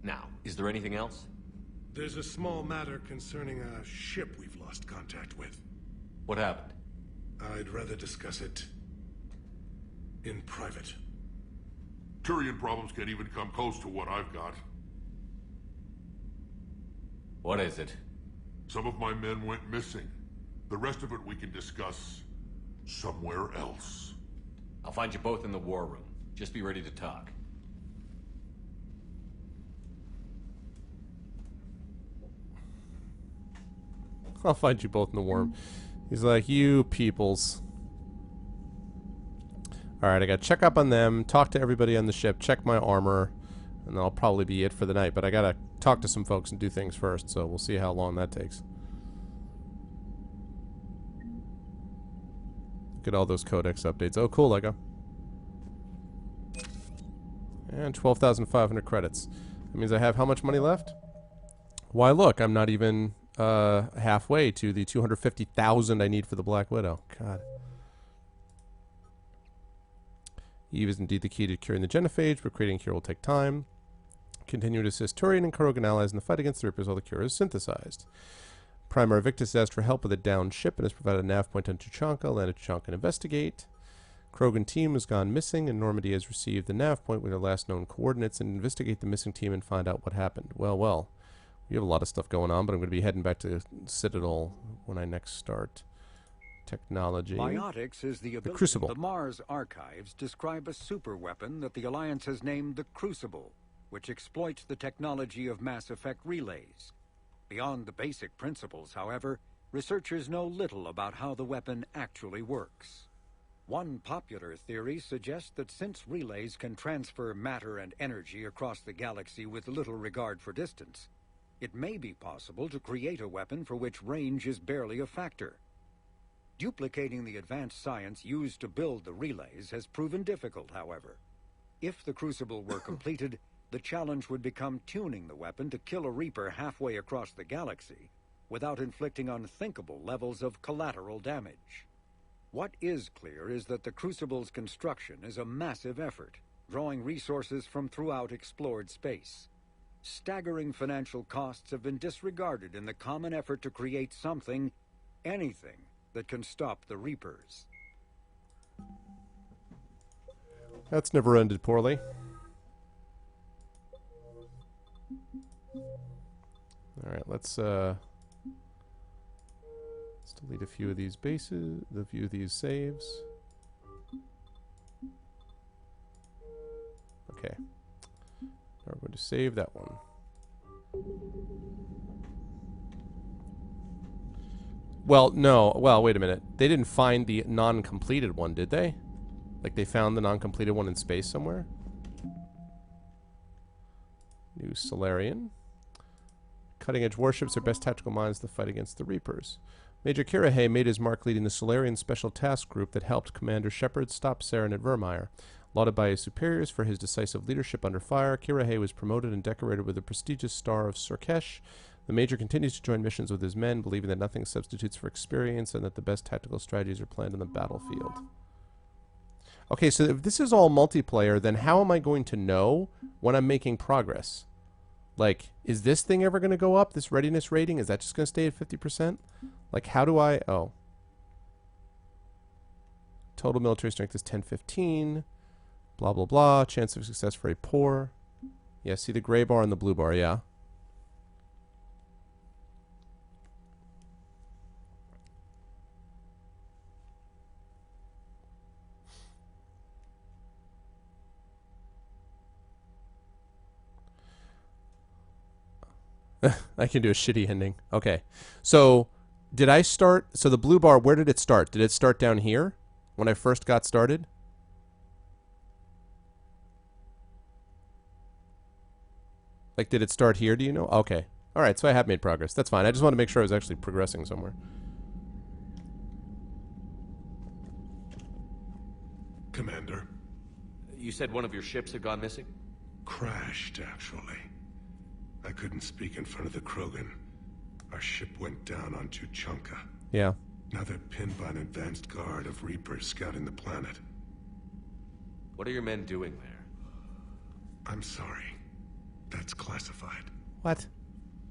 Now, is there anything else? There's a small matter concerning a ship we've lost contact with. What happened? I'd rather discuss it in private. Turian problems can't even come close to what I've got. What is it? Some of my men went missing. The rest of it we can discuss somewhere else. I'll find you both in the war room. Just be ready to talk. I'll find you both in the war room. He's like, you peoples. Alright, I gotta check up on them, talk to everybody on the ship, check my armor, and that'll probably be it for the night. But I gotta talk to some folks and do things first, so we'll see how long that takes. Look at all those codex updates. Oh, cool, Lego. And 12,500 credits. That means I have how much money left? Why, look, I'm not even halfway to the 250,000 I need for the Black Widow. God. Eve is indeed the key to curing the genophage, but creating a cure will take time. Continue to assist Turian and Krogan allies in the fight against the Reapers while the cure is synthesized. Primary Victus asked for help with a downed ship and has provided a nav point on Tuchanka. Land at Tuchanka and investigate. Krogan team has gone missing, and Normandy has received the nav point with their last known coordinates and investigate the missing team and find out what happened. Well, well. We have a lot of stuff going on, but I'm going to be heading back to Citadel when I next start. Technology. Biotics is the ability. Crucible. The Mars archives describe a superweapon that the Alliance has named the Crucible, which exploits the technology of Mass Effect relays. Beyond the basic principles, however, researchers know little about how the weapon actually works. One popular theory suggests that since relays can transfer matter and energy across the galaxy with little regard for distance, it may be possible to create a weapon for which range is barely a factor. Duplicating the advanced science used to build the relays has proven difficult, however. If the Crucible were completed, the challenge would become tuning the weapon to kill a Reaper halfway across the galaxy without inflicting unthinkable levels of collateral damage. What is clear is that the Crucible's construction is a massive effort, drawing resources from throughout explored space. Staggering financial costs have been disregarded in the common effort to create something, anything, that can stop the Reapers. That's never ended poorly. Alright, let's delete a few of these bases, a few of these saves. Okay. Now we're going to save that one. Well, no. Well, wait a minute. They didn't find the non-completed one, did they? Like they found the non-completed one in space somewhere? New Solarian. Cutting-edge warships are best tactical minds to fight against the Reapers. Major Kirahay made his mark leading the Solarian Special Task Group that helped Commander Shepard stop Saren at Vermeer. Lauded by his superiors for his decisive leadership under fire, Kirahay was promoted and decorated with the prestigious Star of Surkesh. The Major continues to join missions with his men, believing that nothing substitutes for experience and that the best tactical strategies are planned on the battlefield. Okay, so if this is all multiplayer, then how am I going to know when I'm making progress? Like, is this thing ever going to go up? This readiness rating? Is that just going to stay at 50%? Like, how do I... Oh. Total military strength is 1015. Blah, blah, blah. Chance of success very poor. Yeah, see the gray bar and the blue bar, yeah. I can do a shitty ending. Okay. So, did I start... So the blue bar, where did it start? Did it start down here when I first got started? Like, did it start here, do you know? Okay. Alright, so I have made progress. That's fine. I just want to make sure I was actually progressing somewhere. Commander. You said one of your ships had gone missing? Crashed, actually. I couldn't speak in front of the Krogan. Our ship went down on Tuchanka. Yeah. Now they're pinned by an advanced guard of Reapers scouting the planet. What are your men doing there? I'm sorry. That's classified. What?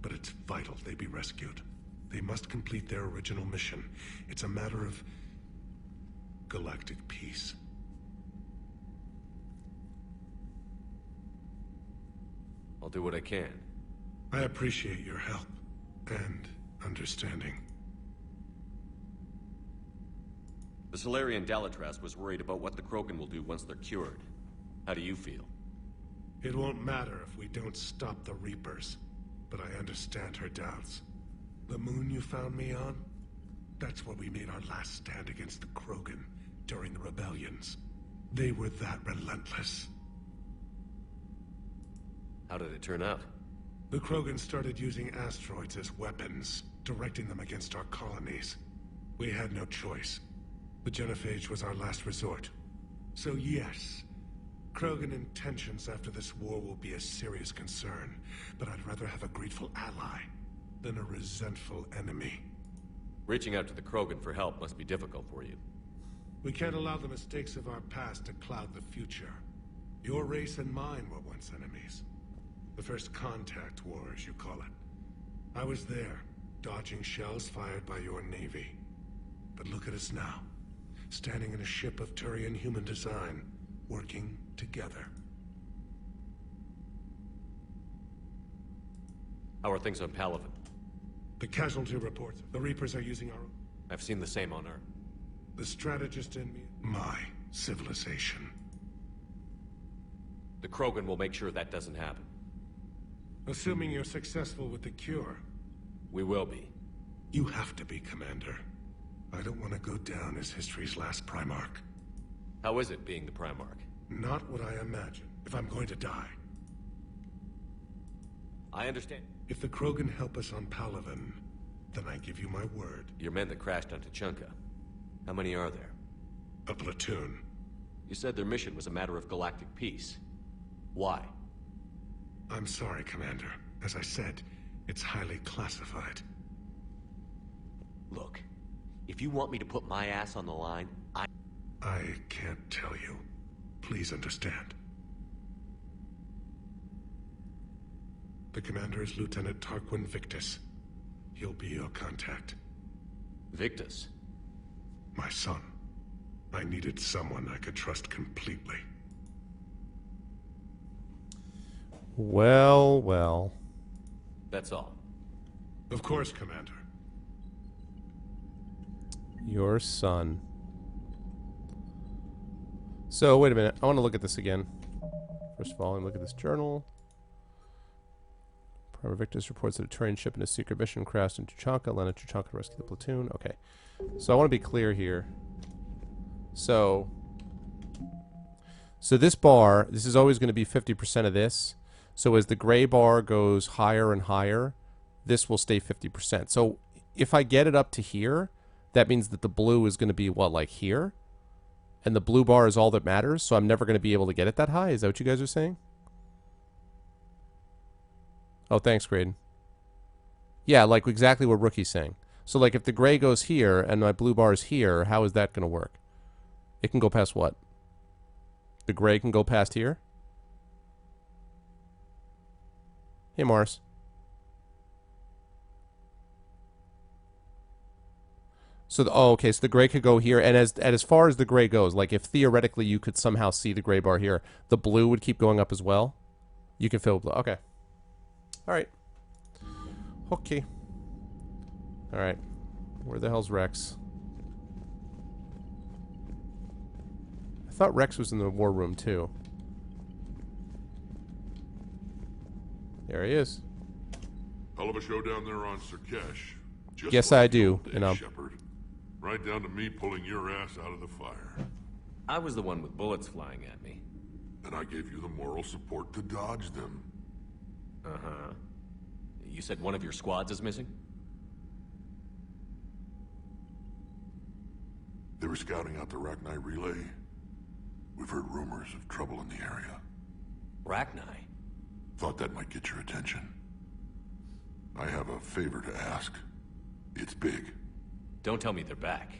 But it's vital they be rescued. They must complete their original mission. It's a matter of galactic peace. I'll do what I can. I appreciate your help and understanding. The Solarian Dalatras was worried about what the Krogan will do once they're cured. How do you feel? It won't matter if we don't stop the Reapers, but I understand her doubts. The moon you found me on? That's where we made our last stand against the Krogan during the rebellions. They were that relentless. How did it turn out? The Krogan started using asteroids as weapons, directing them against our colonies. We had no choice. The genophage was our last resort. So yes, Krogan intentions after this war will be a serious concern, but I'd rather have a grateful ally than a resentful enemy. Reaching out to the Krogan for help must be difficult for you. We can't allow the mistakes of our past to cloud the future. Your race and mine were once enemies. The first contact war, as you call it. I was there, dodging shells fired by your navy. But look at us now, standing in a ship of Turian human design, working together. How are things on Palaven? The casualty reports. The Reapers are using our... I've seen the same on Earth. The strategist in me... My civilization. The Krogan will make sure that doesn't happen. Assuming you're successful with the cure. We will be. You have to be, Commander. I don't want to go down as history's last Primarch. How is it being the Primarch? Not what I imagine, if I'm going to die. I understand. If the Krogan help us on Palaven, then I give you my word. Your men that crashed on Tuchanka. How many are there? A platoon. You said their mission was a matter of galactic peace. Why? I'm sorry, Commander. As I said, it's highly classified. Look, if you want me to put my ass on the line, I can't tell you. Please understand. The commander is Lieutenant Tarquin Victus. He'll be your contact. Victus? My son. I needed someone I could trust completely. Well, well. That's all. Of course, Commander. Your son. So, wait a minute. I want to look at this again. First of all, I'm look at this journal. Private Victus reports that a Turian ship in a secret mission crashed in Tuchanka, landed Tuchanka to rescue the platoon. Okay. So I want to be clear here. So this bar, this is always going to be 50% of this. So as the gray bar goes higher and higher, this will stay 50%. So if I get it up to here, that means that the blue is going to be, what, like here? And the blue bar is all that matters, so I'm never going to be able to get it that high? Is that what you guys are saying? Oh, thanks, Graydon. Yeah, like exactly what Rookie's saying. So, like, if the gray goes here and my blue bar is here, how is that going to work? It can go past what? The Gray can go past here? Hey, Mars. So, okay, so the Gray could go here, and as far as the Gray goes, like if theoretically you could somehow see the Gray bar here, the blue would keep going up as well? You can fill blue. Okay. Alright. Okay. Alright. Where the hell's Rex? I thought Rex was in the war room, too. There he is. Hell of a show down there on Sirkesh. Yes, I do. And Shepard. Right down to me pulling your ass out of the fire. I was the one with bullets flying at me. And I gave you the moral support to dodge them. Uh-huh. You said one of your squads is missing? They were scouting out the Rachni relay. We've heard rumors of trouble in the area. Rachni? Thought that might get your attention. I have a favor to ask. It's big. Don't tell me they're back.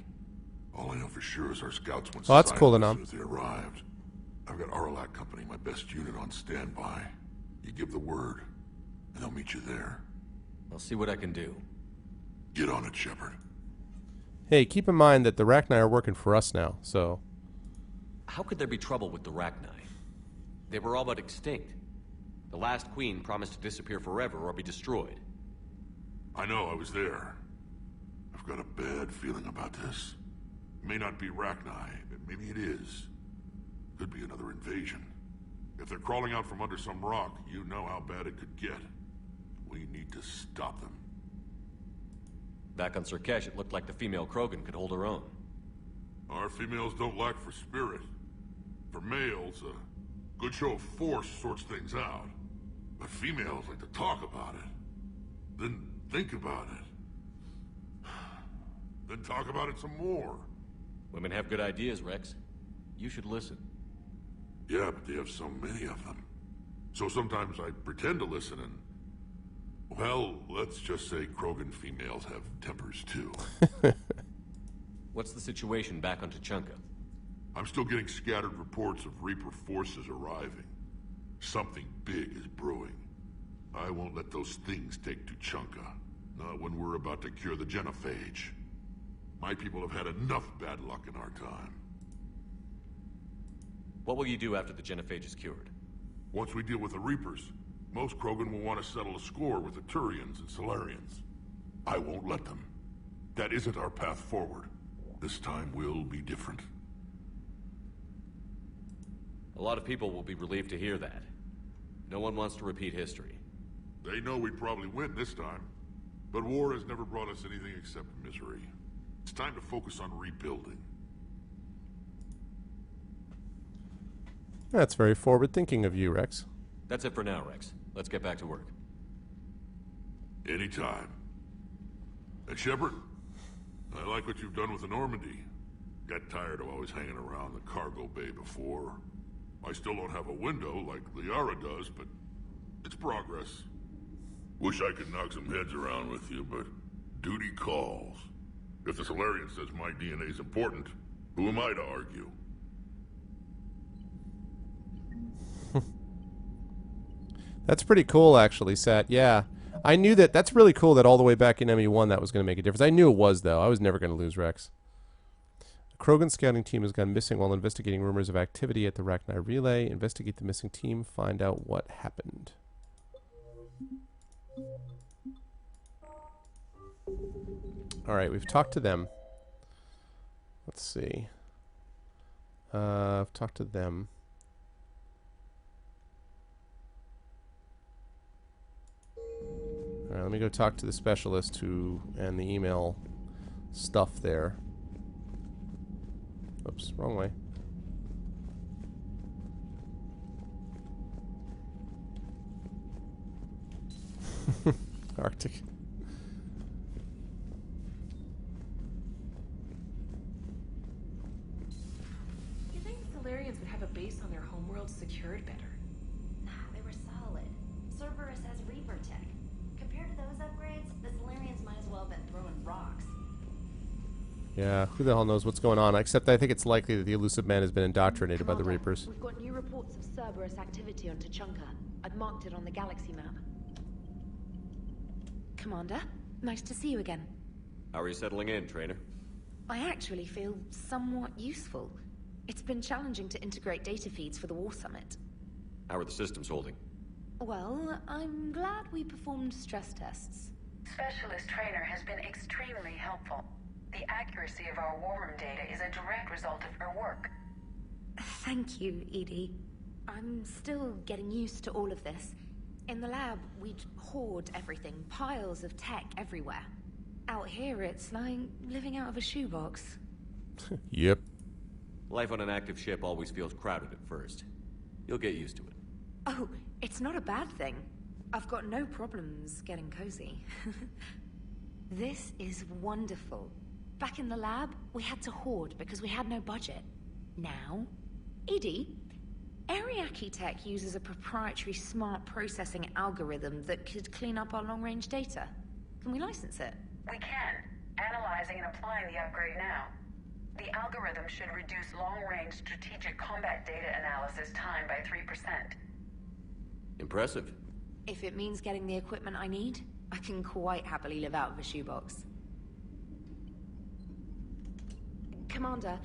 All I know for sure is our scouts went that's cool silent enough. as soon as they arrived. I've got Arlac Company, my best unit, on standby. You give the word, and they'll meet you there. I'll see what I can do. Get on it, Shepard. Hey, keep in mind that the Rachni are working for us now, so... How could there be trouble with the Rachni? They were all but extinct. The last queen promised to disappear forever or be destroyed. I know, I was there. I've got a bad feeling about this. It may not be Rachni, but maybe it is. Could be another invasion. If they're crawling out from under some rock, you know how bad it could get. We need to stop them. Back on Sirkesh, it looked like the female Krogan could hold her own. Our females don't lack for spirit. For males, a good show of force sorts things out. But females like to talk about it. Then think about it. Then talk about it some more. Women have good ideas, Rex. You should listen. Yeah, but they have so many of them. So sometimes I pretend to listen and... Well, let's just say Krogan females have tempers too. What's the situation back on Tuchanka? I'm still getting scattered reports of Reaper forces arriving. Something big is brewing. I won't let those things take Tuchanka. Not when we're about to cure the genophage. My people have had enough bad luck in our time. What will you do after the genophage is cured? Once we deal with the Reapers, most Krogan will want to settle a score with the Turians and Solarians. I won't let them. That isn't our path forward. This time will be different. A lot of people will be relieved to hear that. No one wants to repeat history. They know we'd probably win this time. But war has never brought us anything except misery. It's time to focus on rebuilding. That's very forward-thinking of you, Rex. That's it for now, Rex. Let's get back to work. Anytime. And Shepard, I like what you've done with the Normandy. Got tired of always hanging around the cargo bay before. I still don't have a window like Liara does, but it's progress. Wish I could knock some heads around with you, but duty calls. If the Solarian says my DNA's important, who am I to argue? That's pretty cool, actually, Sat. Yeah. I knew that. That's really cool that all the way back in ME1 that was going to make a difference. I knew it was, though. I was never going to lose Rex. The Krogan scouting team has gone missing while investigating rumors of activity at the Rachni relay. Investigate the missing team. Find out what happened. Alright, we've talked to them. Let's see. I've talked to them. Alright, let me go talk to the specialist who and the email stuff there. Oops, wrong way. Arctic. You think the Solarians would have a base on their homeworld secured better? Nah, they were solid. Cerberus has Reaper tech. Compared to those upgrades, the Solarians might as well have been throwing rocks. Yeah, who the hell knows what's going on? Except I think it's likely that the elusive man has been indoctrinated by the Commander, Reapers. We've got new reports of Cerberus activity on Tuchanka. I've marked it on the galaxy map. Commander, nice to see you again. How are you settling in, Trainer? I actually feel somewhat useful. It's been challenging to integrate data feeds for the War Summit. How are the systems holding? Well, I'm glad we performed stress tests. Specialist Trainer has been extremely helpful. The accuracy of our war room data is a direct result of her work. Thank you, Edie. I'm still getting used to all of this. In the lab, we'd hoard everything, piles of tech everywhere. Out here, it's like living out of a shoebox. Yep. Life on an active ship always feels crowded at first. You'll get used to it. Oh, it's not a bad thing. I've got no problems getting cozy. This is wonderful. Back in the lab, we had to hoard because we had no budget. Now, Edie, Ariake Tech uses a proprietary smart processing algorithm that could clean up our long-range data. Can we license it? We can. Analyzing and applying the upgrade now. The algorithm should reduce long-range strategic combat data analysis time by 3%. Impressive. If it means getting the equipment I need, I can quite happily live out of a shoebox. Commander,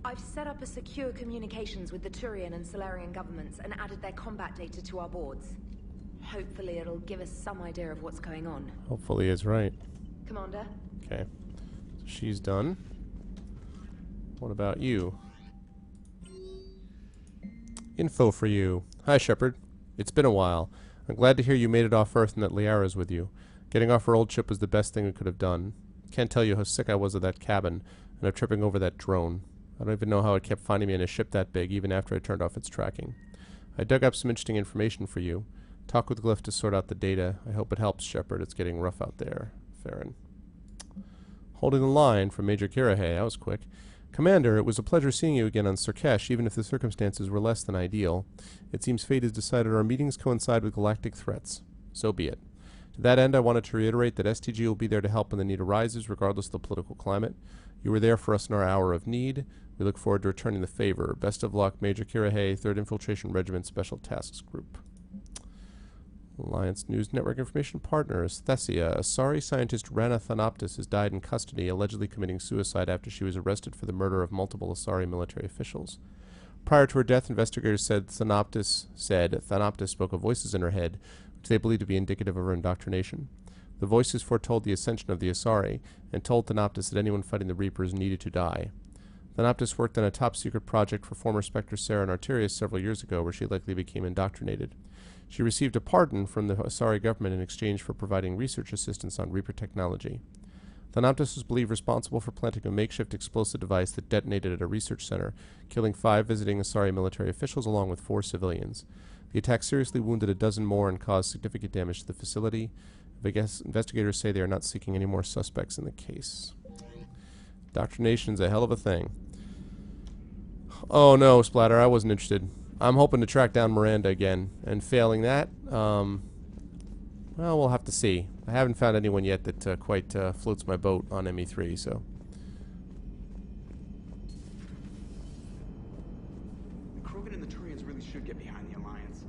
I've set up a secure communications with the Turian and Solarian governments and added their combat data to our boards. Hopefully it'll give us some idea of what's going on. Hopefully it's right. Commander? Okay. So she's done. What about you? Info for you. Hi, Shepard. It's been a while. I'm glad to hear you made it off Earth and that Liara's with you. Getting off our old ship was the best thing we could have done. Can't tell you how sick I was of that cabin, and of tripping over that drone. I don't even know how it kept finding me in a ship that big, even after I turned off its tracking. I dug up some interesting information for you. Talk with Glyph to sort out the data. I hope it helps, Shepard. It's getting rough out there. Farron. Holding the line from Major Kirahe. That was quick. Commander, it was a pleasure seeing you again on Surkesh, even if the circumstances were less than ideal. It seems fate has decided our meetings coincide with galactic threats. So be it. To that end, I wanted to reiterate that STG will be there to help when the need arises, regardless of the political climate. You were there for us in our hour of need. We look forward to returning the favor. Best of luck, Major Kirahe, 3rd Infiltration Regiment Special Tasks Group. Alliance News Network Information Partners. Thessia. Asari scientist Rana Thanoptis has died in custody, allegedly committing suicide after she was arrested for the murder of multiple Asari military officials. Prior to her death, investigators said Thanoptis spoke of voices in her head, which they believed to be indicative of her indoctrination. The voices foretold the ascension of the Asari, and told Thanoptis that anyone fighting the Reapers needed to die. Thanoptis worked on a top-secret project for former Spectre Sarah and Arterius several years ago, where she likely became indoctrinated. She received a pardon from the Asari government in exchange for providing research assistance on Reaper technology. Thanoptis was believed responsible for planting a makeshift explosive device that detonated at a research center, killing 5 visiting Asari military officials along with 4 civilians. The attack seriously wounded a dozen more and caused significant damage to the facility. Investigators say they are not seeking any more suspects in the case. Indoctrination's a hell of a thing. Oh no, Splatter, I wasn't interested. I'm hoping to track down Miranda again, and failing that, well, we'll have to see. I haven't found anyone yet that quite floats my boat on ME3, so. The Krogan and the Turians really should get behind the Alliance.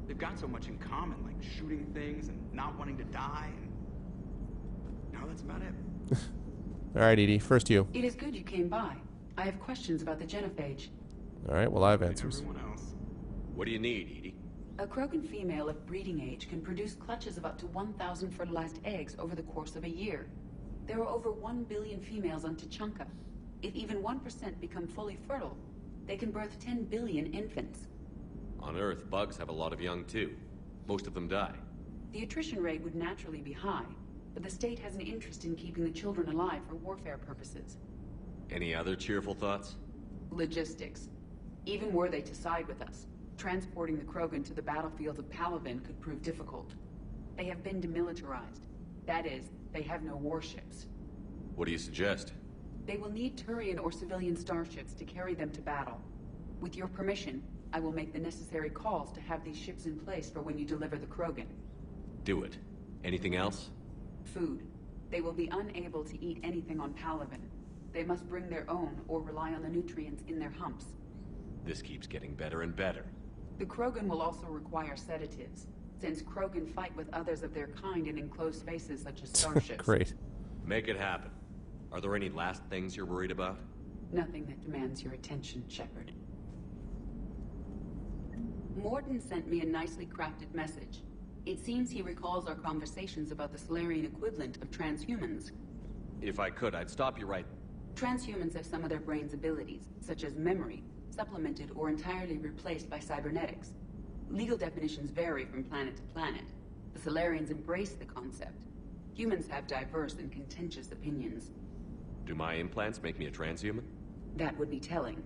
They've got so much in common, like shooting things and not wanting to die, and now that's about it. Alright, Edie, first you. It is good you came by. I have questions about the genophage. Alright, well I have answers. What do you need, Edie? A Krogan female of breeding age can produce clutches of up to 1,000 fertilized eggs over the course of a year. There are over 1 billion females on Tuchanka. If even 1% become fully fertile, they can birth 10 billion infants. On Earth, bugs have a lot of young too. Most of them die. The attrition rate would naturally be high, but the state has an interest in keeping the children alive for warfare purposes. Any other cheerful thoughts? Logistics. Even were they to side with us, transporting the Krogan to the battlefield of Palaven could prove difficult. They have been demilitarized. That is, they have no warships. What do you suggest? They will need Turian or civilian starships to carry them to battle. With your permission, I will make the necessary calls to have these ships in place for when you deliver the Krogan. Do it. Anything else? Food. They will be unable to eat anything on Palaven. they must bring their own or rely on the nutrients in their humps. This keeps getting better and better. The Krogan will also require sedatives, since Krogan fight with others of their kind in enclosed spaces such as starships. Great. Make it happen. Are there any last things you're worried about? Nothing that demands your attention, Shepard. Morden sent me a nicely crafted message. It seems he recalls our conversations about the Solarian equivalent of transhumans. If I could, I'd stop you right... Transhumans have some of their brain's abilities, such as memory, supplemented or entirely replaced by cybernetics. Legal definitions vary from planet to planet. The Solarians embrace the concept. Humans have diverse and contentious opinions. Do my implants make me a transhuman? That would be telling.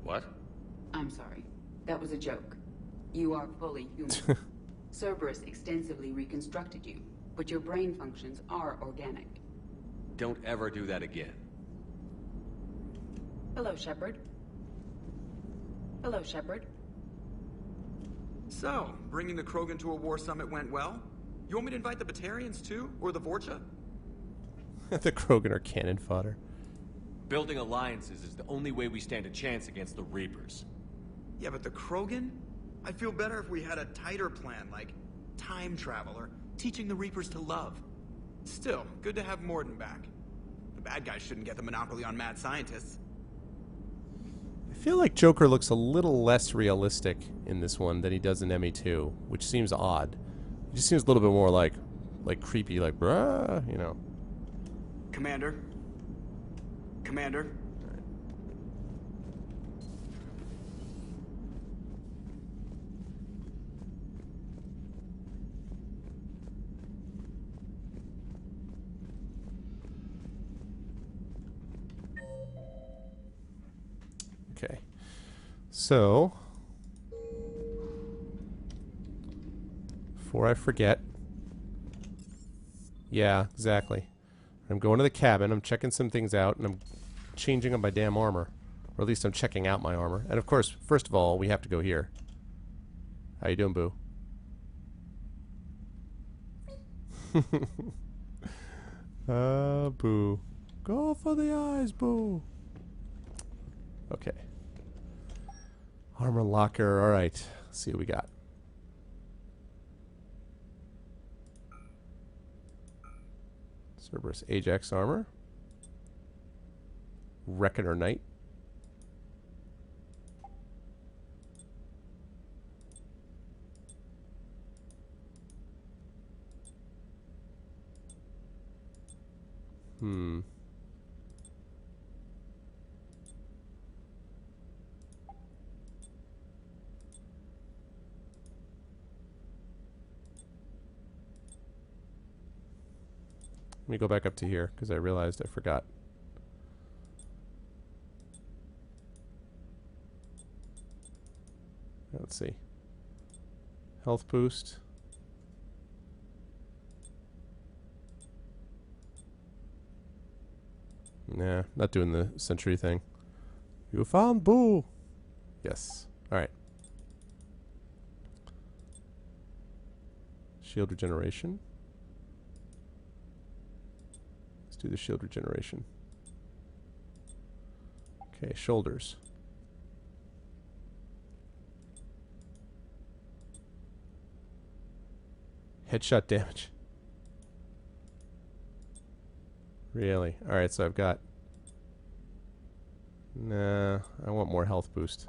What? I'm sorry. That was a joke. You are fully human. Cerberus extensively reconstructed you, but your brain functions are organic. Don't ever do that again. Hello, Shepard. Hello, Shepard. So, bringing the Krogan to a war summit went well? You want me to invite the Batarians too? Or the Vorcha? The Krogan are cannon fodder. Building alliances is the only way we stand a chance against the Reapers. Yeah, but the Krogan? I'd feel better if we had a tighter plan, like time travel or teaching the Reapers to love. Still, good to have Morden back. The bad guys shouldn't get the monopoly on mad scientists. I feel like Joker looks a little less realistic in this one than he does in ME2, which seems odd. He just seems a little bit more like creepy, like, bruh, you know. Commander? Commander? Okay. So, before I forget, yeah, exactly. I'm going to the cabin, I'm checking some things out, and I'm changing up my damn armor. Or at least I'm checking out my armor. And of course, first of all, we have to go here. How you doing, Boo? Boo. Go for the eyes, Boo. Okay. Armor locker, alright. Let's see what we got. Cerberus Ajax armor. Reckoner Knight. Let me go back up to here, because I realized I forgot. Let's see. Health boost. Nah, not doing the sentry thing. You found Boo! Yes. Alright. Shield regeneration. Let's do the shield regeneration. Okay, shoulders. Headshot damage. Really? Alright, so I've got... Nah, I want more health boost.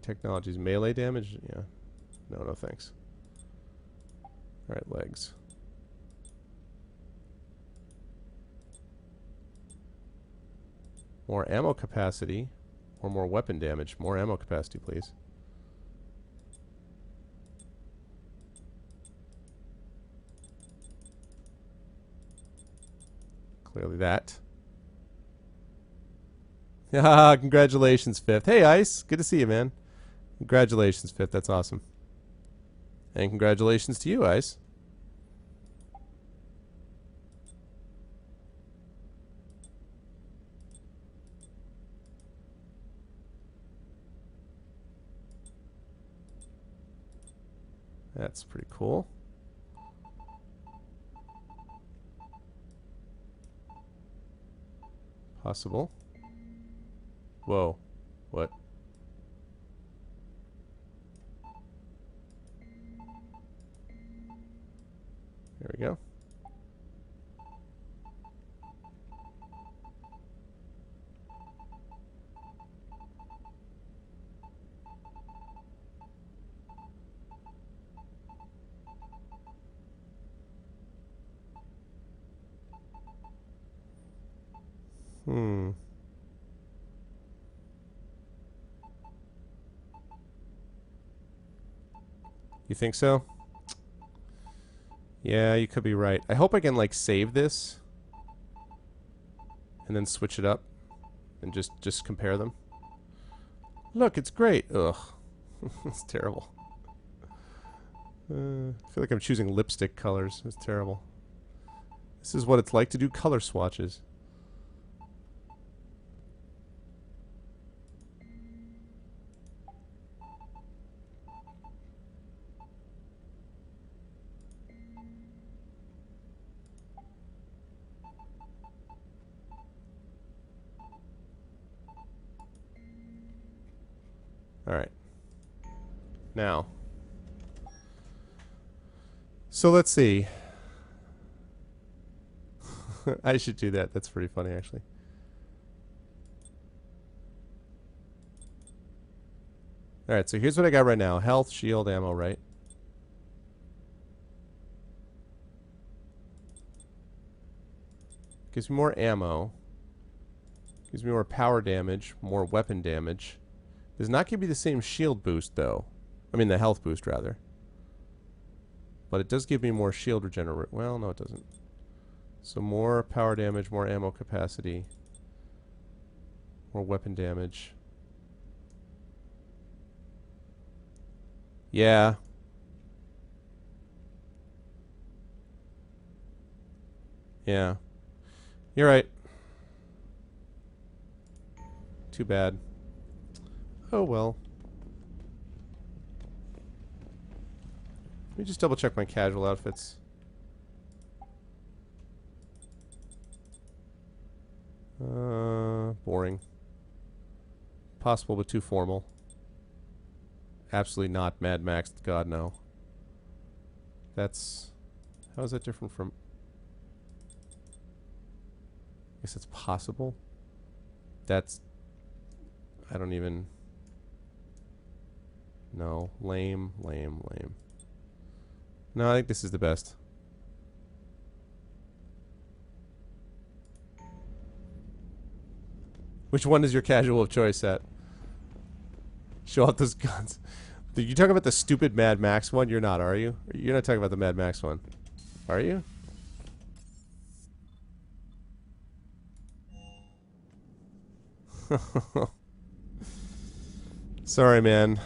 Technologies melee damage? Yeah. No, no thanks. Alright, legs. More ammo capacity. Or more weapon damage. More ammo capacity, please. Clearly that. Ah, congratulations, Fifth. Hey, Ice. Good to see you, man. Congratulations, Fifth. That's awesome. And congratulations to you, Ice. That's pretty cool. Possible. Whoa. What? There we go. You think so? Yeah, you could be right. I hope I can, like, save this and then switch it up and just compare them. Look, it's great. Ugh. It's terrible. I feel like I'm choosing lipstick colors. It's terrible. This is what it's like to do color swatches. Alright. Now. So let's see. I should do that. That's pretty funny, actually. Alright, so here's what I got right now. Health, shield, ammo, right? Gives me more ammo. Gives me more power damage, more weapon damage. Does not give me the same shield boost, though. I mean, the health boost, rather. But it does give me more shield regeneration. Well, no, it doesn't. So more power damage, more ammo capacity. More weapon damage. Yeah. Yeah. You're right. Too bad. Oh well. Let me just double check my casual outfits. Boring. Possible but too formal. Absolutely not Mad Max. God no. That's... How is that different from... I guess it's possible. That's... I don't even... No. Lame, lame, lame. No, I think this is the best. Which one is your casual of choice at? Show off those guns. Did you talk about the stupid Mad Max one? You're not, are you? You're not talking about the Mad Max one. Are you? Sorry, man.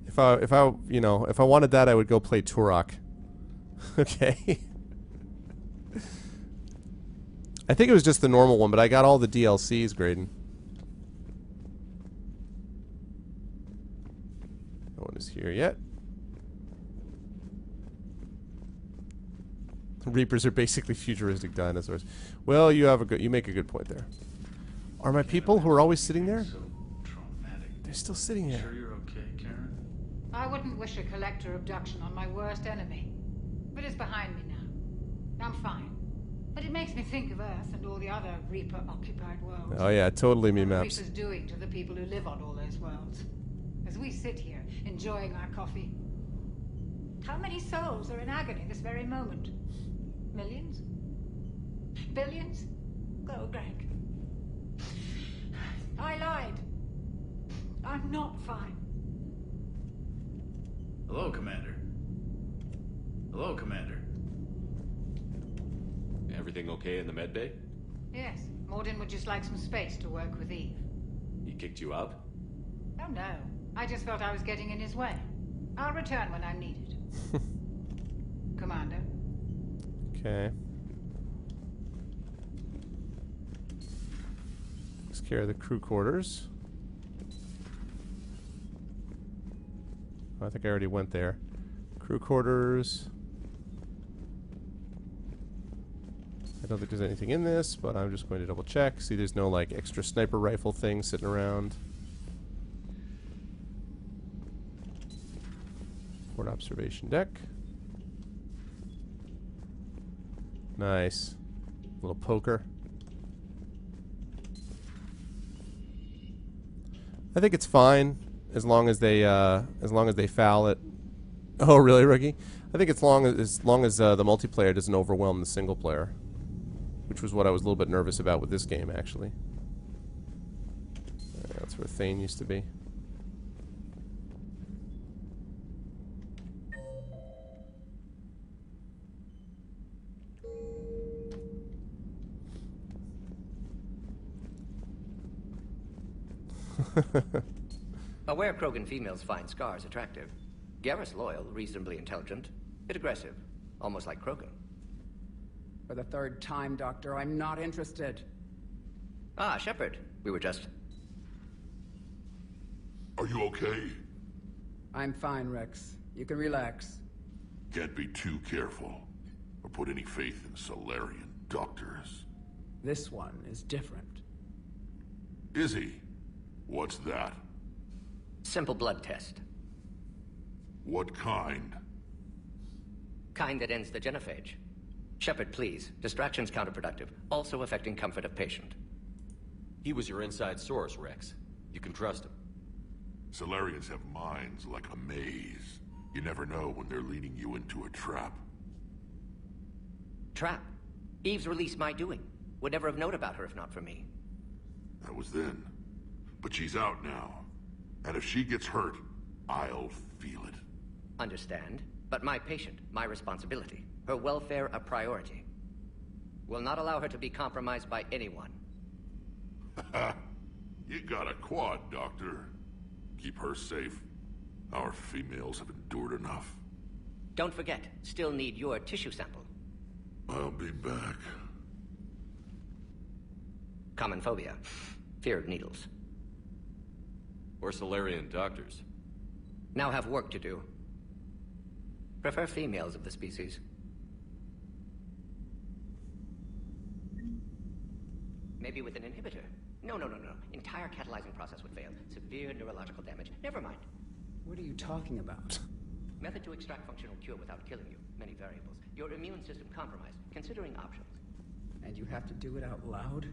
If I, you know, if I wanted that, I would go play Turok. Okay. I think it was just the normal one, but I got all the DLCs, Graydon. No one is here yet. Reapers are basically futuristic dinosaurs. Well, you have a good, you make a good point there. Are my people who are always sitting there? They're still sitting there. Sure you're okay, Karen? I wouldn't wish a collector abduction on my worst enemy. But it's behind me now. I'm fine. But it makes me think of Earth and all the other Reaper-occupied worlds. Oh yeah, totally me maps. What are Reapers doing to the people who live on all those worlds? As we sit here, enjoying our coffee. How many souls are in agony this very moment? Millions? Billions? Go, Greg. I lied. I'm not fine. Hello, Commander. Hello, Commander. Everything okay in the med bay? Yes, Morden would just like some space to work with Eve. He kicked you out? Oh no, I just felt I was getting in his way. I'll return when I'm needed. Commander. Okay. Takes care of the crew quarters. Oh, I think I already went there. Crew quarters. I don't think there's anything in this, but I'm just going to double check. See, there's no like extra sniper rifle thing sitting around. Port observation deck. Nice. Little poker. I think it's fine as long as they foul it. Oh, really, Rookie? I think as long as the multiplayer doesn't overwhelm the single player, which was what I was a little bit nervous about with this game, actually. That's where Thane used to be. Aware Krogan females find scars attractive. Garrus loyal, reasonably intelligent, bit aggressive, almost like Krogan. For the third time, Doctor, I'm not interested. Ah, Shepard. We were just... Are you okay? I'm fine, Rex. You can relax. Can't be too careful, or put any faith in Solarian doctors. This one is different. Is he? What's that? Simple blood test. What kind? Kind that ends the genophage. Shepard, please. Distraction's counterproductive, also affecting comfort of patient. He was your inside source, Rex. You can trust him. Solarians have minds like a maze. You never know when they're leading you into a trap. Trap? Eve's release my doing. Would never have known about her if not for me. That was then. But she's out now. And if she gets hurt, I'll feel it. Understand. But my patient, my responsibility. Her welfare a priority. Will not allow her to be compromised by anyone. You got a quad, Doctor. Keep her safe. Our females have endured enough. Don't forget, still need your tissue sample. I'll be back. Common phobia. Fear of needles. Or Solarian doctors. Now have work to do. Prefer females of the species. Maybe with an inhibitor. No. Entire catalyzing process would fail. Severe neurological damage. Never mind. What are you talking about? Method to extract functional cure without killing you. Many variables. Your immune system compromised. Considering options. And you have to do it out loud?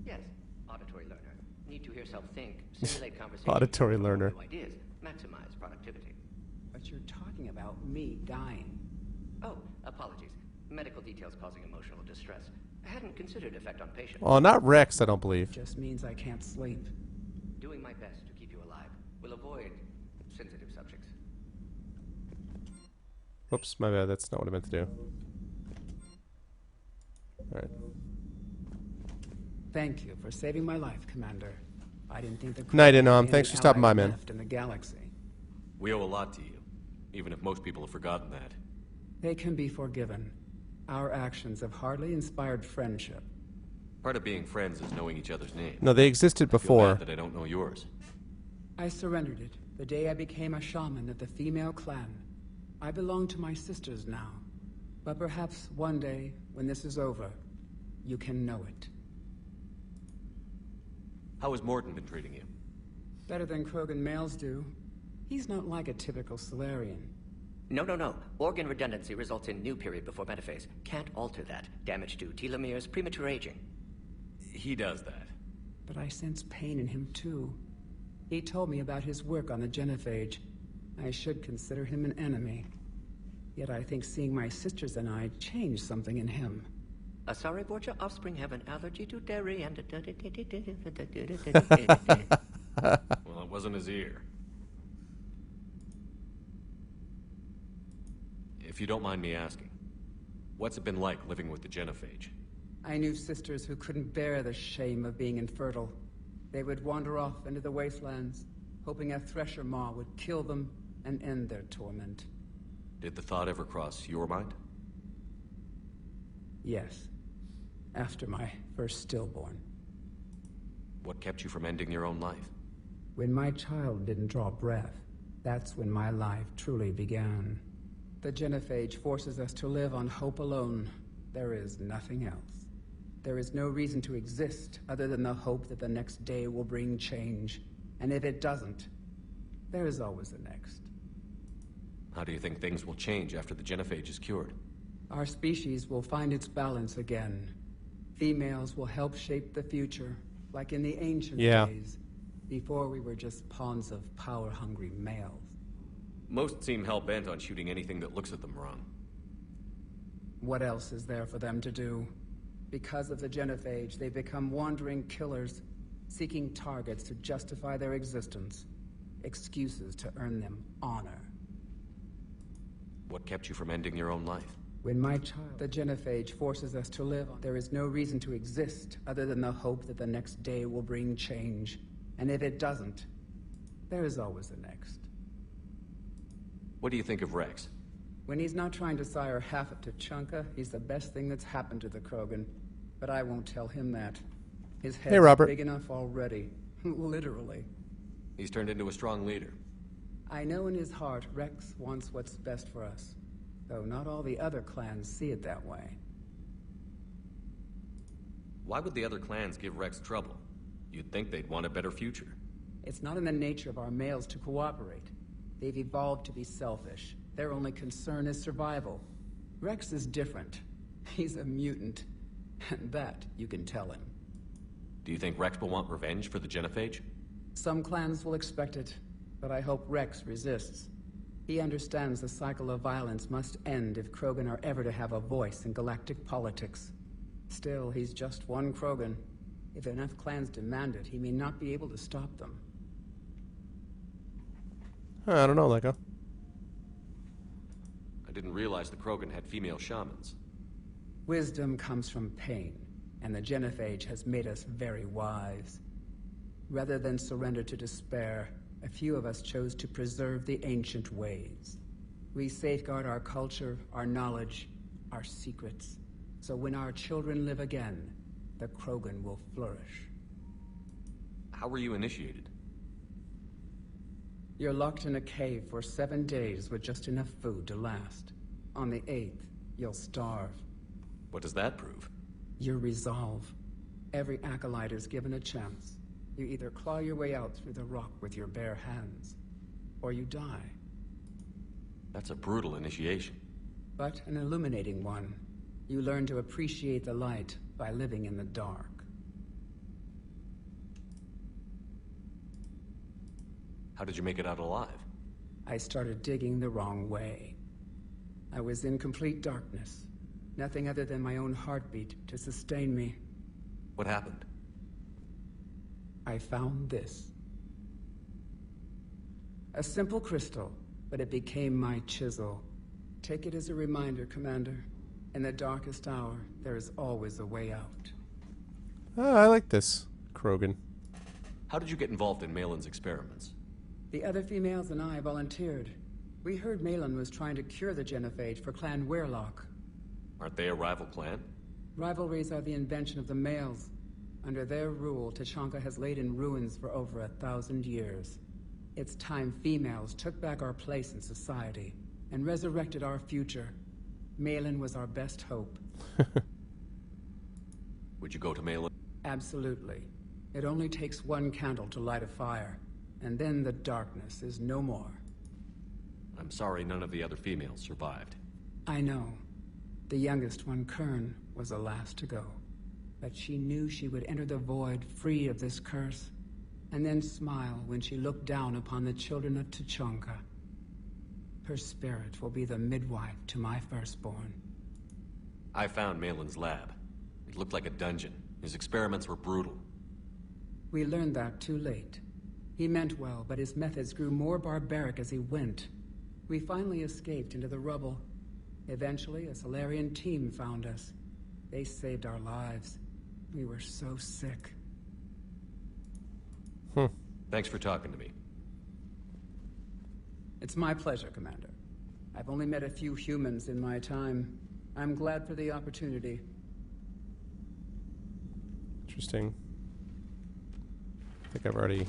Yes. Auditory learner. Need to hear self think. Simulate conversation. Auditory learner. New ideas. Maximize productivity. But you're talking about me dying. Oh, apologies. Medical details causing emotional distress. I hadn't considered effect on patients. Oh, not Rex, I don't believe. Just means I can't sleep. Doing my best to keep you alive. Will avoid sensitive subjects. Whoops, my bad. That's not what I meant to do. Alright. Thank you for saving my life, Commander. I didn't think the Night, Inam. Thanks for stopping by, man. Left in the galaxy. We owe a lot to you, even if most people have forgotten that. They can be forgiven. Our actions have hardly inspired friendship. Part of being friends is knowing each other's names. No, they existed before. I feel bad that I don't know yours. I surrendered it the day I became a shaman of the female clan. I belong to my sisters now. But perhaps one day, when this is over, you can know it. How has Morton been treating you? Better than Krogan males do. He's not like a typical Solarian. No. Organ redundancy results in new period before metaphase. Can't alter that. Damage to telomeres, premature aging. He does that. But I sense pain in him too. He told me about his work on the genophage. I should consider him an enemy. Yet I think seeing my sisters and I changed something in him. Asari Borgia offspring have an allergy to dairy and... Well, it wasn't his ear. If you don't mind me asking, what's it been like living with the genophage? I knew sisters who couldn't bear the shame of being infertile. They would wander off into the wastelands, hoping a thresher maw would kill them and end their torment. Did the thought ever cross your mind? Yes. After my first stillborn. What kept you from ending your own life? When my child didn't draw breath, that's when my life truly began. The genophage forces us to live on hope alone. There is nothing else. There is no reason to exist other than the hope that the next day will bring change. And if it doesn't, there is always the next. How do you think things will change after the genophage is cured? Our species will find its balance again. Females will help shape the future, like in the ancient days, before we were just pawns of power-hungry males. Most seem hell-bent on shooting anything that looks at them wrong. What else is there for them to do? Because of the genophage, they've become wandering killers, seeking targets to justify their existence, excuses to earn them honor. What kept you from ending your own life? When my child, the genophage, forces us to live, there is no reason to exist other than the hope that the next day will bring change. And if it doesn't, there is always the next. What do you think of Rex? When he's not trying to sire half of Tuchanka, he's the best thing that's happened to the Krogan. But I won't tell him that. His head's big enough already. Literally. He's turned into a strong leader. I know in his heart Rex wants what's best for us. Though not all the other clans see it that way. Why would the other clans give Rex trouble? You'd think they'd want a better future. It's not in the nature of our males to cooperate. They've evolved to be selfish. Their only concern is survival. Rex is different. He's a mutant. And that you can tell him. Do you think Rex will want revenge for the genophage? Some clans will expect it, but I hope Rex resists. He understands the cycle of violence must end if Krogan are ever to have a voice in galactic politics. Still, he's just one Krogan. If enough clans demand it, he may not be able to stop them. I don't know, Lego. I didn't realize the Krogan had female shamans. Wisdom comes from pain, and the genophage has made us very wise. Rather than surrender to despair, a few of us chose to preserve the ancient ways. We safeguard our culture, our knowledge, our secrets. So when our children live again, the Krogan will flourish. How were you initiated? You're locked in a cave for 7 days with just enough food to last. On the 8th, you'll starve. What does that prove? Your resolve. Every acolyte is given a chance. You either claw your way out through the rock with your bare hands, or you die. That's a brutal initiation. But an illuminating one. You learn to appreciate the light by living in the dark. How did you make it out alive? I started digging the wrong way. I was in complete darkness. Nothing other than my own heartbeat to sustain me. What happened? I found this. A simple crystal, but it became my chisel. Take it as a reminder, Commander. In the darkest hour, there is always a way out. Oh, I like this, Krogan. How did you get involved in Malin's experiments? The other females and I volunteered. We heard Malin was trying to cure the genophage for Clan Weirlock. Aren't they a rival clan? Rivalries are the invention of the males. Under their rule, Tuchanka has laid in ruins for over 1,000 years. It's time females took back our place in society and resurrected our future. Malin was our best hope. Would you go to Malin? Absolutely. It only takes one candle to light a fire, and then the darkness is no more. I'm sorry none of the other females survived. I know. The youngest one, Kern, was the last to go. But she knew she would enter the void free of this curse, and then smile when she looked down upon the children of Tuchanka. Her spirit will be the midwife to my firstborn. I found Malin's lab. It looked like a dungeon. His experiments were brutal. We learned that too late. He meant well, but his methods grew more barbaric as he went. We finally escaped into the rubble. Eventually, a Solarian team found us. They saved our lives. We were so sick. Thanks for talking to me. It's my pleasure, Commander. I've only met a few humans in my time. I'm glad for the opportunity. Interesting. I think I've already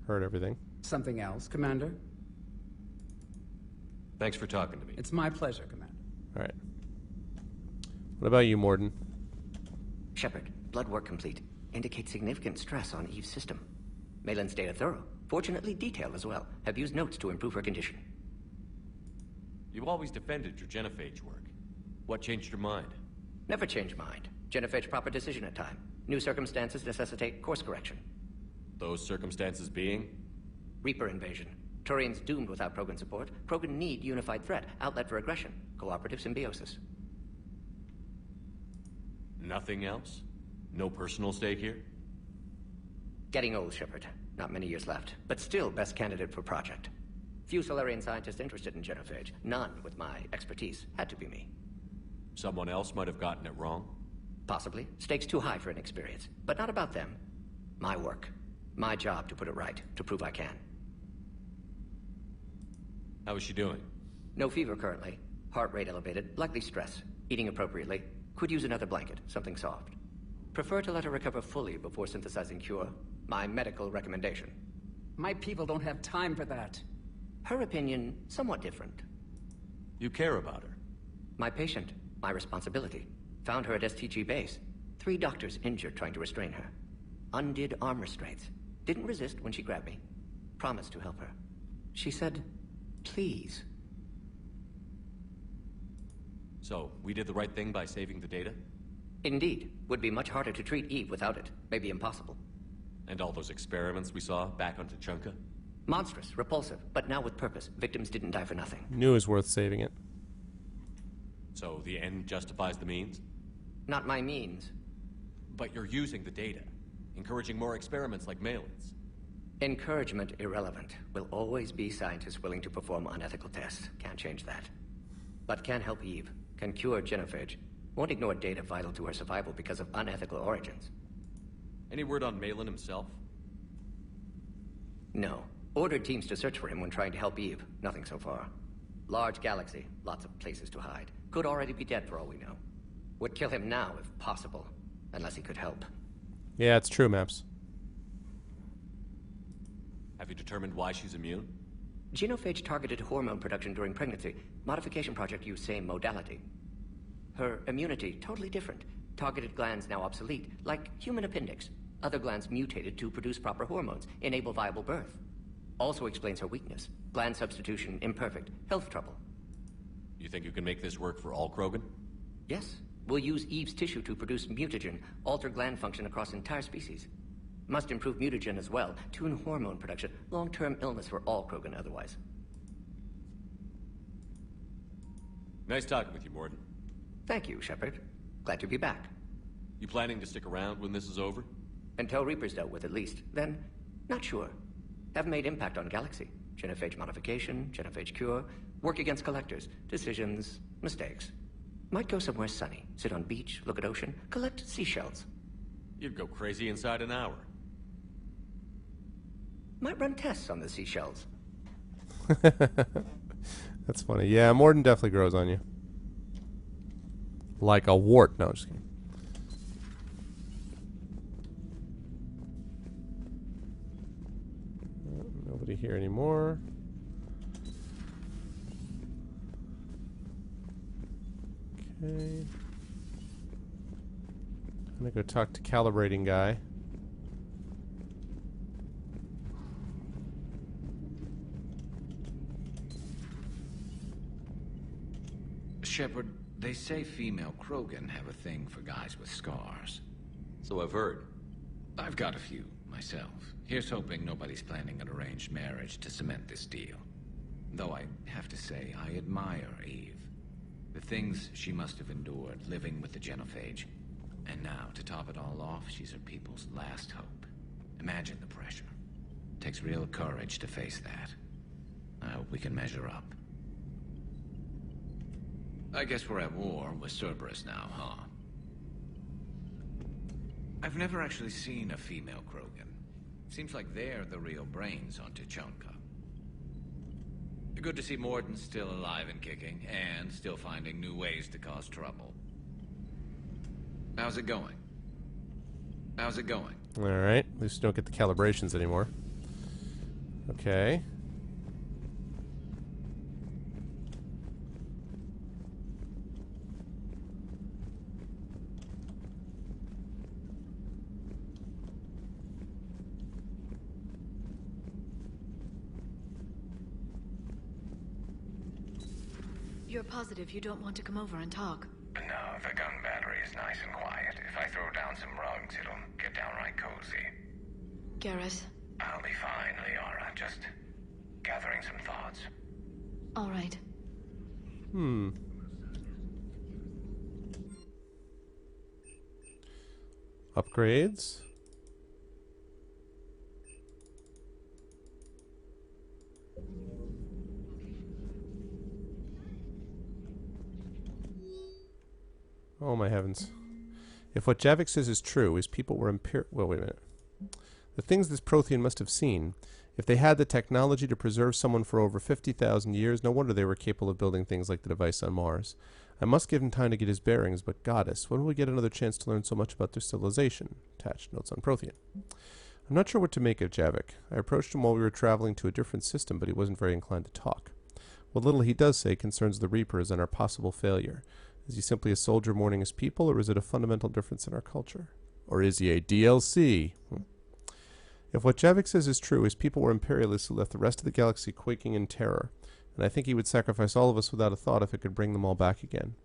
heard everything. Something else, Commander? Thanks for talking to me. It's my pleasure, Commander. All right. What about you, Morden? Shepard, blood work complete. Indicates significant stress on Eve's system. Malin's data thorough. Fortunately detailed as well. Have used notes to improve her condition. You've always defended your genophage work. What changed your mind? Never change mind. Genophage proper decision at time. New circumstances necessitate course correction. Those circumstances being? Reaper invasion. Turians doomed without Krogan support. Krogan need unified threat, outlet for aggression. Cooperative symbiosis. Nothing else? No personal stake here? Getting old, Shepard. Not many years left, but still best candidate for project. Few Solarian scientists interested in genophage. None with my expertise. Had to be me. Someone else might have gotten it wrong? Possibly. Stakes too high for inexperience. But not about them. My work. My job to put it right, to prove I can. How is she doing? No fever currently. Heart rate elevated, likely stress. Eating appropriately. Could use another blanket, something soft. Prefer to let her recover fully before synthesizing cure. My medical recommendation. My people don't have time for that. Her opinion, somewhat different. You care about her? My patient, my responsibility. Found her at STG base. 3 doctors injured trying to restrain her. Undid arm restraints. Didn't resist when she grabbed me. Promised to help her. She said, please. So, we did the right thing by saving the data? Indeed. Would be much harder to treat Eve without it. Maybe impossible. And all those experiments we saw back on Tuchanka? Monstrous, repulsive, but now with purpose. Victims didn't die for nothing. Knew it was worth saving it. So the end justifies the means? Not my means. But you're using the data, encouraging more experiments like Malin's. Encouragement irrelevant. Will always be scientists willing to perform unethical tests. Can't change that. But can help Eve. Can cure genophage. Won't ignore data vital to her survival because of unethical origins. Any word on Malin himself? No. Ordered teams to search for him when trying to help Eve. Nothing so far. Large galaxy. Lots of places to hide. Could already be dead for all we know. Would kill him now if possible. Unless he could help. Yeah, it's true, Maps. Have you determined why she's immune? Genophage targeted hormone production during pregnancy. Modification project used same modality. Her immunity, totally different. Targeted glands now obsolete, like human appendix. Other glands mutated to produce proper hormones, enable viable birth. Also explains her weakness. Gland substitution imperfect. Health trouble. You think you can make this work for all Krogan? Yes. We'll use Eve's tissue to produce mutagen, alter gland function across entire species. Must improve mutagen as well, tune hormone production. Long-term illness for all Krogan otherwise. Nice talking with you, Morden. Thank you, Shepard. Glad to be back. You planning to stick around when this is over? Until Reaper's dealt with, at least. Then, not sure. Have made impact on Galaxy. Genophage modification, genophage cure, work against collectors, decisions, mistakes. Might go somewhere sunny, sit on beach, look at ocean, collect seashells. You'd go crazy inside an hour. Might run tests on the seashells. That's funny. Yeah, Morden definitely grows on you. Like a wart. No, just kidding. Nobody here anymore. Okay. I'm gonna go talk to calibrating guy. Shepard, they say female Krogan have a thing for guys with scars. So I've heard. I've got a few, myself. Here's hoping nobody's planning an arranged marriage to cement this deal. Though I have to say, I admire Eve. The things she must have endured living with the genophage. And now, to top it all off, she's her people's last hope. Imagine the pressure. Takes real courage to face that. I hope we can measure up. I guess we're at war with Cerberus now, huh? I've never actually seen a female Krogan. Seems like they're the real brains on Tuchanka. Good to see Morden still alive and kicking, and still finding new ways to cause trouble. How's it going? How's it going? Alright, at least you don't get the calibrations anymore. Okay. You're positive you don't want to come over and talk? No, the gun battery is nice and quiet. If I throw down some rugs, it'll get downright cozy. Garrus? I'll be fine, Liara. Just gathering some thoughts. All right. Upgrades? Oh my heavens. If what Javik says is true, his people were well, wait a minute. The things this Prothean must have seen, if they had the technology to preserve someone for over 50,000 years, no wonder they were capable of building things like the device on Mars. I must give him time to get his bearings, but Goddess, when will we get another chance to learn so much about their civilization? Attached notes on Prothean. I'm not sure what to make of Javik. I approached him while we were traveling to a different system, but he wasn't very inclined to talk. What little he does say concerns the Reapers and our possible failure. Is he simply a soldier mourning his people, or is it a fundamental difference in our culture? Or is he a DLC? If what Javik says is true, his people were imperialists who left the rest of the galaxy quaking in terror, and I think he would sacrifice all of us without a thought if it could bring them all back again.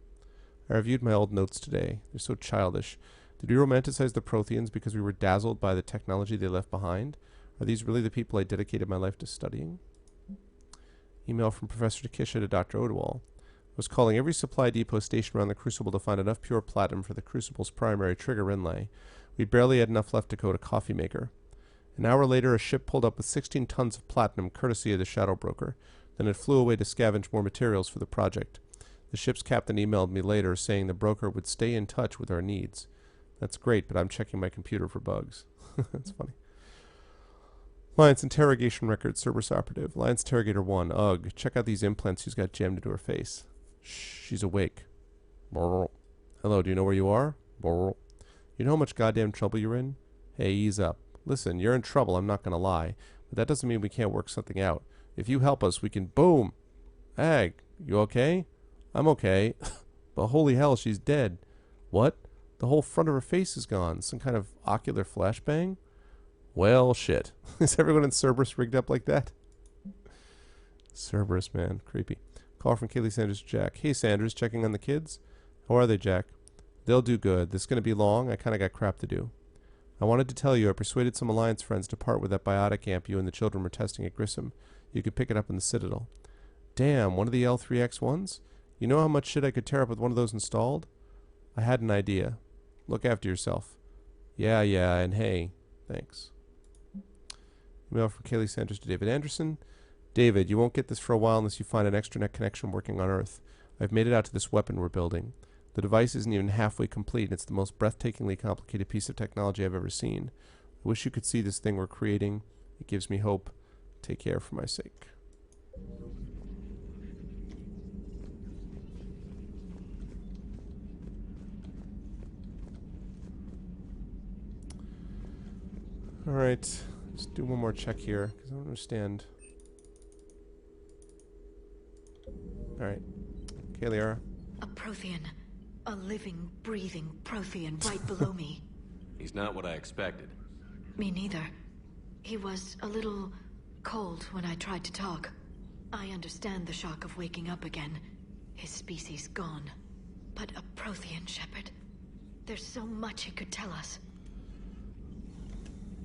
I reviewed my old notes today. They're so childish. Did we romanticize the Protheans because we were dazzled by the technology they left behind? Are these really the people I dedicated my life to studying? Email from Professor Takisha to Dr. Odewall. I was calling every supply depot stationed around the Crucible to find enough pure platinum for the Crucible's primary trigger inlay. We barely had enough left to coat a coffee maker. An hour later, a ship pulled up with 16 tons of platinum, courtesy of the Shadow Broker. Then it flew away to scavenge more materials for the project. The ship's captain emailed me later, saying the broker would stay in touch with our needs. That's great, but I'm checking my computer for bugs. That's funny. Alliance interrogation record, Cerberus operative. Alliance interrogator 1. Ugh, check out these implants she's got jammed into her face. Shh, she's awake. Hello, do you know where you are? You know how much goddamn trouble you're in? Hey, ease up. Listen, you're in trouble, I'm not going to lie. But that doesn't mean we can't work something out. If you help us, we can... Boom! Ag, you okay? I'm okay. But holy hell, she's dead. What? The whole front of her face is gone. Some kind of ocular flashbang? Well, shit. Is everyone in Cerberus rigged up like that? Cerberus, man. Creepy. Call from Kaylee Sanders to Jack. Hey, Sanders, checking on the kids? How are they, Jack? They'll do good. This is going to be long. I kind of got crap to do. I wanted to tell you I persuaded some Alliance friends to part with that biotic amp you and the children were testing at Grissom. You could pick it up in the Citadel. Damn, one of the L3X1s? You know how much shit I could tear up with one of those installed? I had an idea. Look after yourself. Yeah, and hey, thanks. Email from Kaylee Sanders to David Anderson. David, you won't get this for a while unless you find an extranet connection working on Earth. I've made it out to this weapon we're building. The device isn't even halfway complete, and it's the most breathtakingly complicated piece of technology I've ever seen. I wish you could see this thing we're creating. It gives me hope. Take care for my sake. Alright, let's do one more check here, because I don't understand. Alright, okay, Liara. A Prothean. A living, breathing Prothean right below me. He's not what I expected. Me neither. He was a little cold when I tried to talk. I understand the shock of waking up again. His species gone. But a Prothean, Shepard. There's so much he could tell us.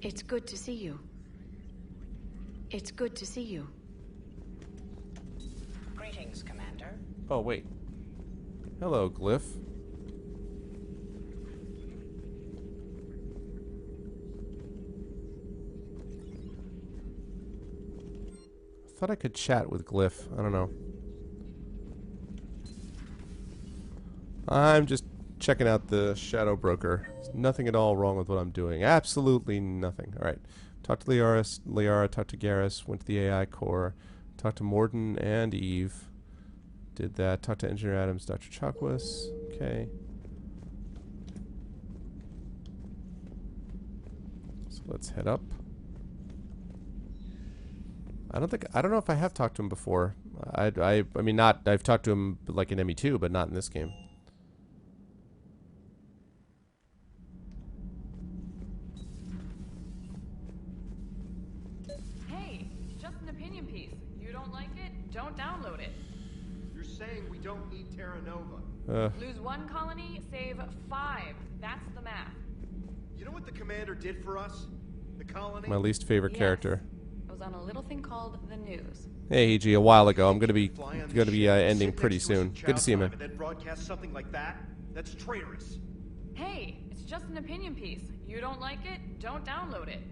It's good to see you. It's good to see you. Greetings, Commander. Oh, wait. Hello, Glyph. I thought I could chat with Glyph. I don't know. I'm just checking out the Shadow Broker. There's nothing at all wrong with what I'm doing. Absolutely nothing. Alright. Talked to Liara, talked to Garrus, went to the AI core, talked to Morden and Eve. Did that. Talked to Engineer Adams, Dr. Chakwas. Okay. So let's head up. I don't know if I have talked to him before. I mean, I've talked to him like in ME2, but not in this game. Hey, just an opinion piece. You don't like it? Don't download it. You're You're saying we don't need Terra Nova. Lose 1 colony, save 5. That's the math. You know what the commander did for us? The colony? My least favorite character. It was on a little thing called the news. Hey, EG, a while ago. I'm gonna be ending pretty soon. Good to see you, man. And then broadcast something like that? That's traitorous. Hey, it's just an opinion piece. You don't like it? Don't download it.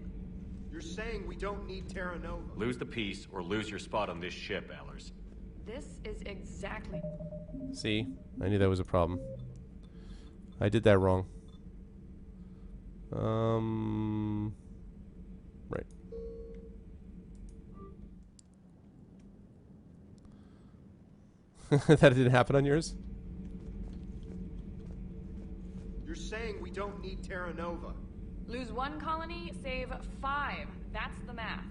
You're saying we don't need Terra Nova. Lose the peace or lose your spot on this ship, Allers. This is exactly... See? I knew that was a problem. I did that wrong. Right. That didn't happen on yours? You're saying we don't need Terra Nova. Lose 1 colony, save 5. That's the math.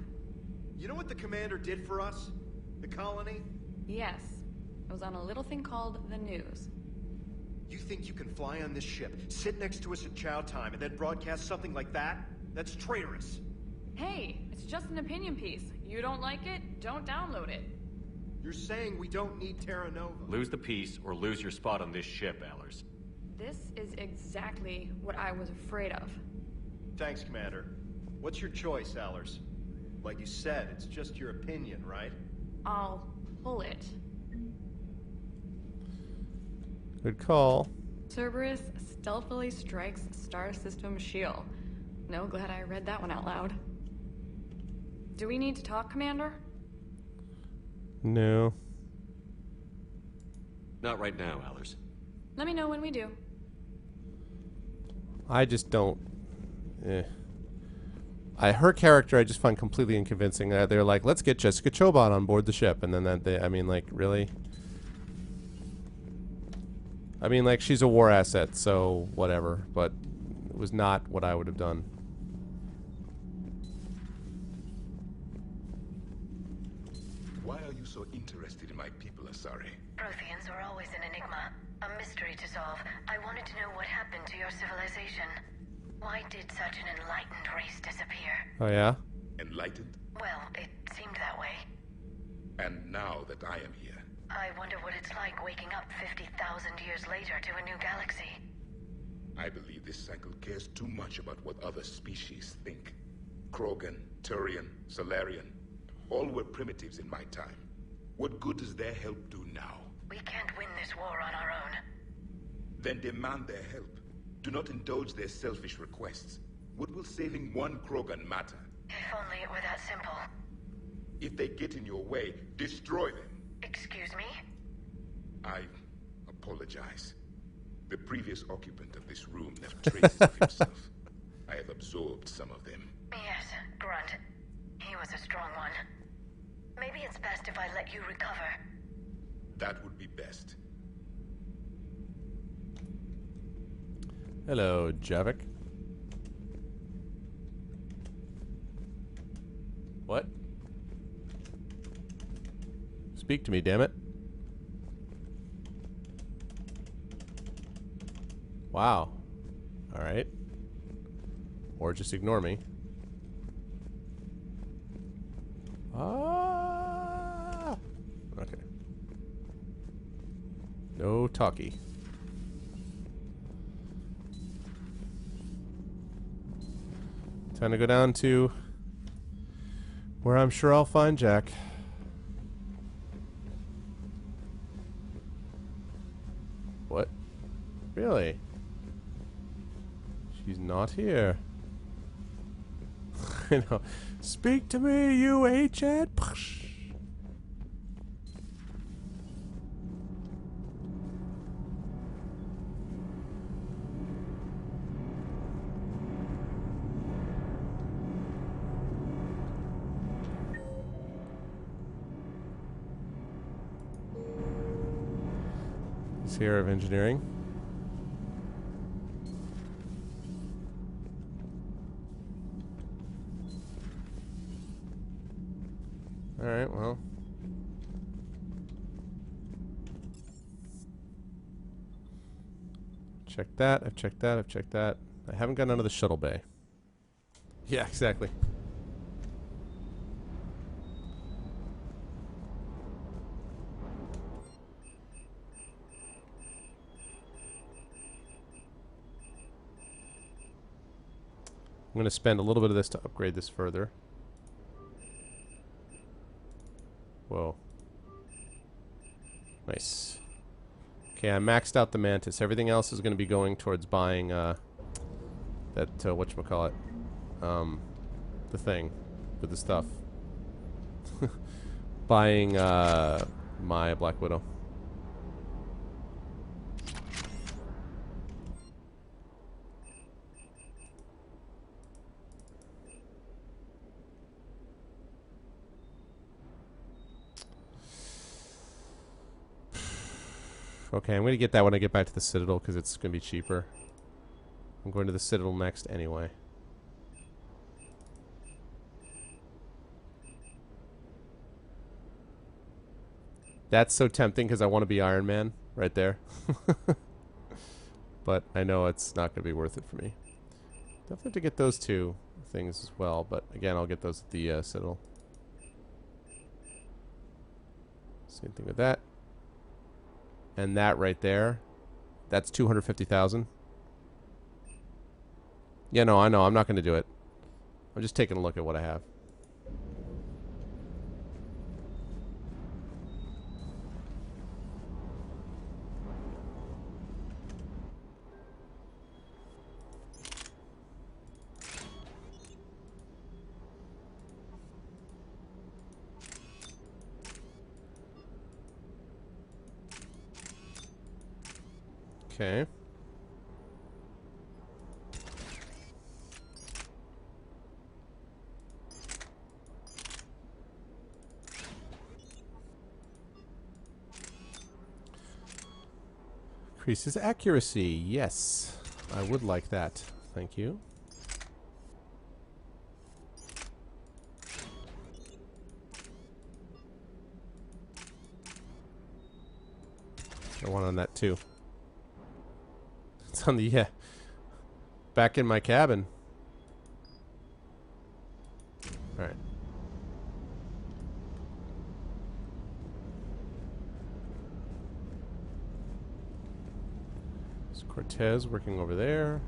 You know what the commander did for us? The colony? Yes. It was on a little thing called the news. You think you can fly on this ship, sit next to us at chow time, and then broadcast something like that? That's traitorous. Hey, it's just an opinion piece. You don't like it? Don't download it. You're saying we don't need Terra Nova. Lose the peace or lose your spot on this ship, Allers. This is exactly what I was afraid of. Thanks, Commander. What's your choice, Allers? Like you said, it's just your opinion, right? I'll pull it. Good call. Cerberus stealthily strikes Star System shield. No, glad I read that one out loud. Do we need to talk, Commander? No. Not right now, Allers. Let me know when we do. I just don't... her character I just find completely unconvincing. They're like, let's get Jessica Chobot on board the ship. And then I mean, like, really? I mean, like, she's a war asset, so whatever. But it was not what I would have done. Why are you so interested in my people, Asari? Protheans were always an enigma, a mystery to solve. I wanted to know what happened to your civilization. Why did such an enlightened race disappear? Oh, yeah? Enlightened? Well, it seemed that way. And now that I am here... I wonder what it's like waking up 50,000 years later to a new galaxy. I believe this cycle cares too much about what other species think. Krogan, Turian, Solarian, all were primitives in my time. What good does their help do now? We can't win this war on our own. Then demand their help. Do not indulge their selfish requests. What will saving 1 Krogan matter? If only it were that simple. If they get in your way, destroy them. Excuse me? I apologize. The previous occupant of this room left traces of himself. I have absorbed some of them. Yes, Grunt. He was a strong one. Maybe it's best if I let you recover. That would be best. Hello, Javik. What? Speak to me, damn it. Wow. Alright. Or just ignore me. Ah! Okay. No talkie. Time to go down to where I'm sure I'll find Jack. What? Really? She's not here. I know. Speak to me, you agent. Here of engineering. All right, well. Check that. I've checked that. I've checked that. I haven't gotten out of the shuttle bay. Yeah, exactly. I'm going to spend a little bit of this to upgrade this further. Whoa. Nice. Okay, I maxed out the Mantis. Everything else is going to be going towards buying, that, whatchamacallit, the thing with the stuff. Buying, my Black Widow. Okay, I'm going to get that when I get back to the Citadel because it's going to be cheaper. I'm going to the Citadel next anyway. That's so tempting because I want to be Iron Man right there. But I know it's not going to be worth it for me. Definitely have to get those two things as well, but again, I'll get those at the Citadel. Same thing with that. And that right there, that's 250,000. Yeah, no, I know. I'm not going to do it. I'm just taking a look at what I have. Okay. Increases accuracy. Yes. I would like that. Thank you. I want on that too. It's on the, yeah. Back in my cabin. Alright. There's Cortez working over there.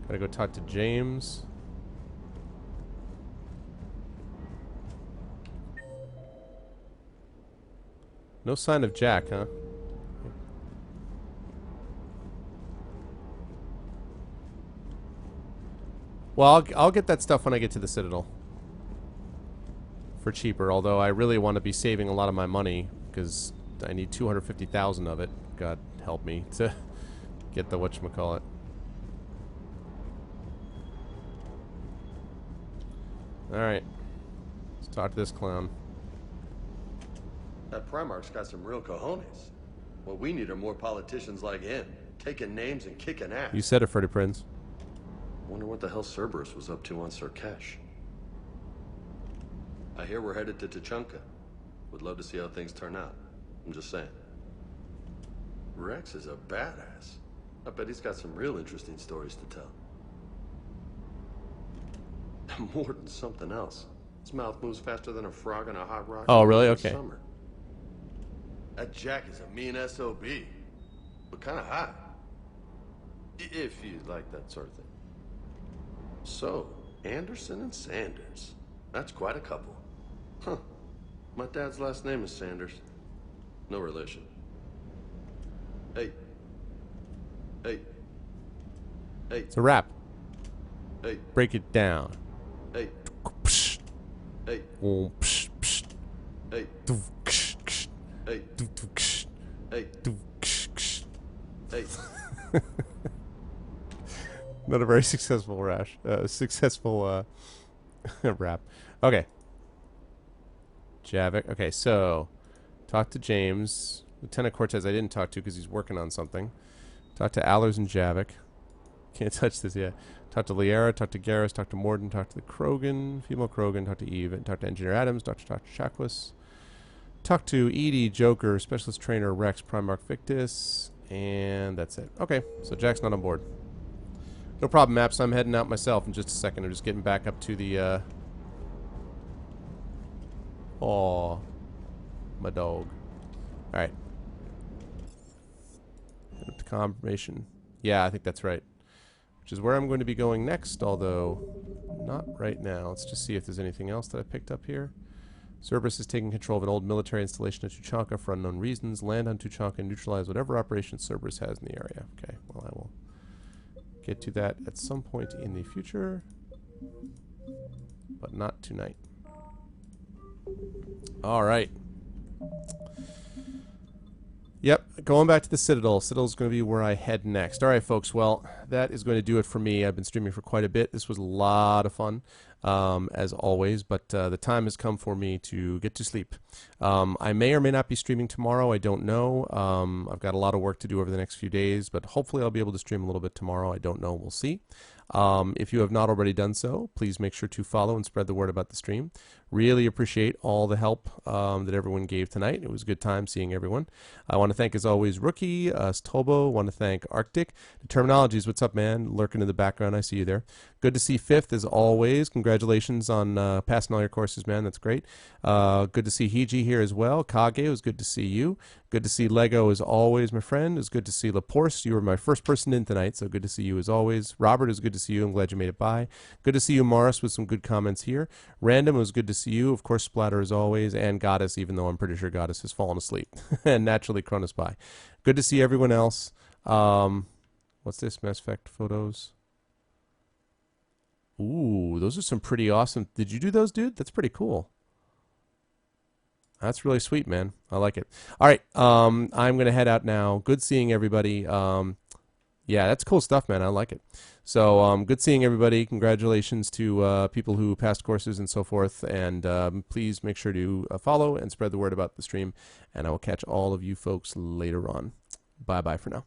Gotta go talk to James. No sign of Jack, huh? Well, I'll get that stuff when I get to the Citadel. For cheaper, although I really want to be saving a lot of my money, because I need 250,000 of it. God help me to get the whatchamacallit. Alright. Let's talk to this clown. That Primarch's got some real cojones. What we need are more politicians like him, taking names and kicking ass. You said it, Freddie Prinze. Wonder what the hell Cerberus was up to on Surkesh. I hear we're headed to Tuchanka. Would love to see how things turn out. I'm just saying. Rex is a badass. I bet he's got some real interesting stories to tell. More than something else. His mouth moves faster than a frog on a hot rock. Oh, really? Okay. Summer. That Jack is a mean SOB, but kind of hot. If you like that sort of thing. So, Anderson and Sanders. That's quite a couple. Huh. My dad's last name is Sanders. No relation. Hey. Hey. Hey. It's a wrap. Hey. Break it down. Hey. Hey. Hey. Hey. Hey. Hey. Not a very successful rap. Okay. Javik. Okay, so talk to James. Lieutenant Cortez I didn't talk to because he's working on something. Talk to Allers and Javik. Can't touch this yet. Talk to Liara, talk to Garrus, talk to Morden, talk to the Krogan, female Krogan, talk to Eve, and talk to Engineer Adams, talk to Shaquas. Talk to Edie, Joker, Specialist Trainer, Rex, Primarch Victus, and that's it. Okay, so Jack's not on board. No problem, Maps. I'm heading out myself in just a second. I'm just getting back up to the, Aw. My dog. Alright. Confirmation. Yeah, I think that's right. which is where I'm going to be going next, although not right now. Let's just see if there's anything else that I picked up here. Cerberus is taking control of an old military installation at Tuchanka for unknown reasons. Land on Tuchanka and neutralize whatever operations Cerberus has in the area. Okay, well, I will get to that at some point in the future, but not tonight. All right. Yep, going back to the Citadel. Citadel's going to be where I head next. All right, folks. Well, that is going to do it for me. I've been streaming for quite a bit. This was a lot of fun, as always, but the time has come for me to get to sleep. I may or may not be streaming tomorrow. I don't know. I've got a lot of work to do over the next few days, but hopefully I'll be able to stream a little bit tomorrow. I don't know. We'll see. If you have not already done so, please make sure to follow and spread the word about the stream. Really appreciate all the help that everyone gave tonight. It was a good time seeing everyone. I want to thank, as always, Rookie, Stobo. I want to thank Arctic. The Terminologies, what's up, man? Lurking in the background. I see you there. Good to see Fifth, as always. Congratulations on passing all your courses, man. That's great. Good to see Hiji here as well. Kage, it was good to see you. Good to see Lego, as always, my friend. It was good to see Laporce. You were my first person in tonight, so good to see you as always. Robert, it was good to see you. I'm glad you made it by. Good to see you, Morris, with some good comments here. Random, it was good to see you. Of course, Splatter, as always. And Goddess, even though I'm pretty sure Goddess has fallen asleep. And naturally, Cronus by. Good to see everyone else. What's this? Mass Effect photos. Ooh, those are some pretty awesome. Did you do those, dude? That's pretty cool. That's really sweet, man. I like it. All right, I'm going to head out now. Good seeing everybody. Yeah, that's cool stuff, man. I like it. So good seeing everybody. Congratulations to people who passed courses and so forth. And please make sure to follow and spread the word about the stream. And I will catch all of you folks later on. Bye-bye for now.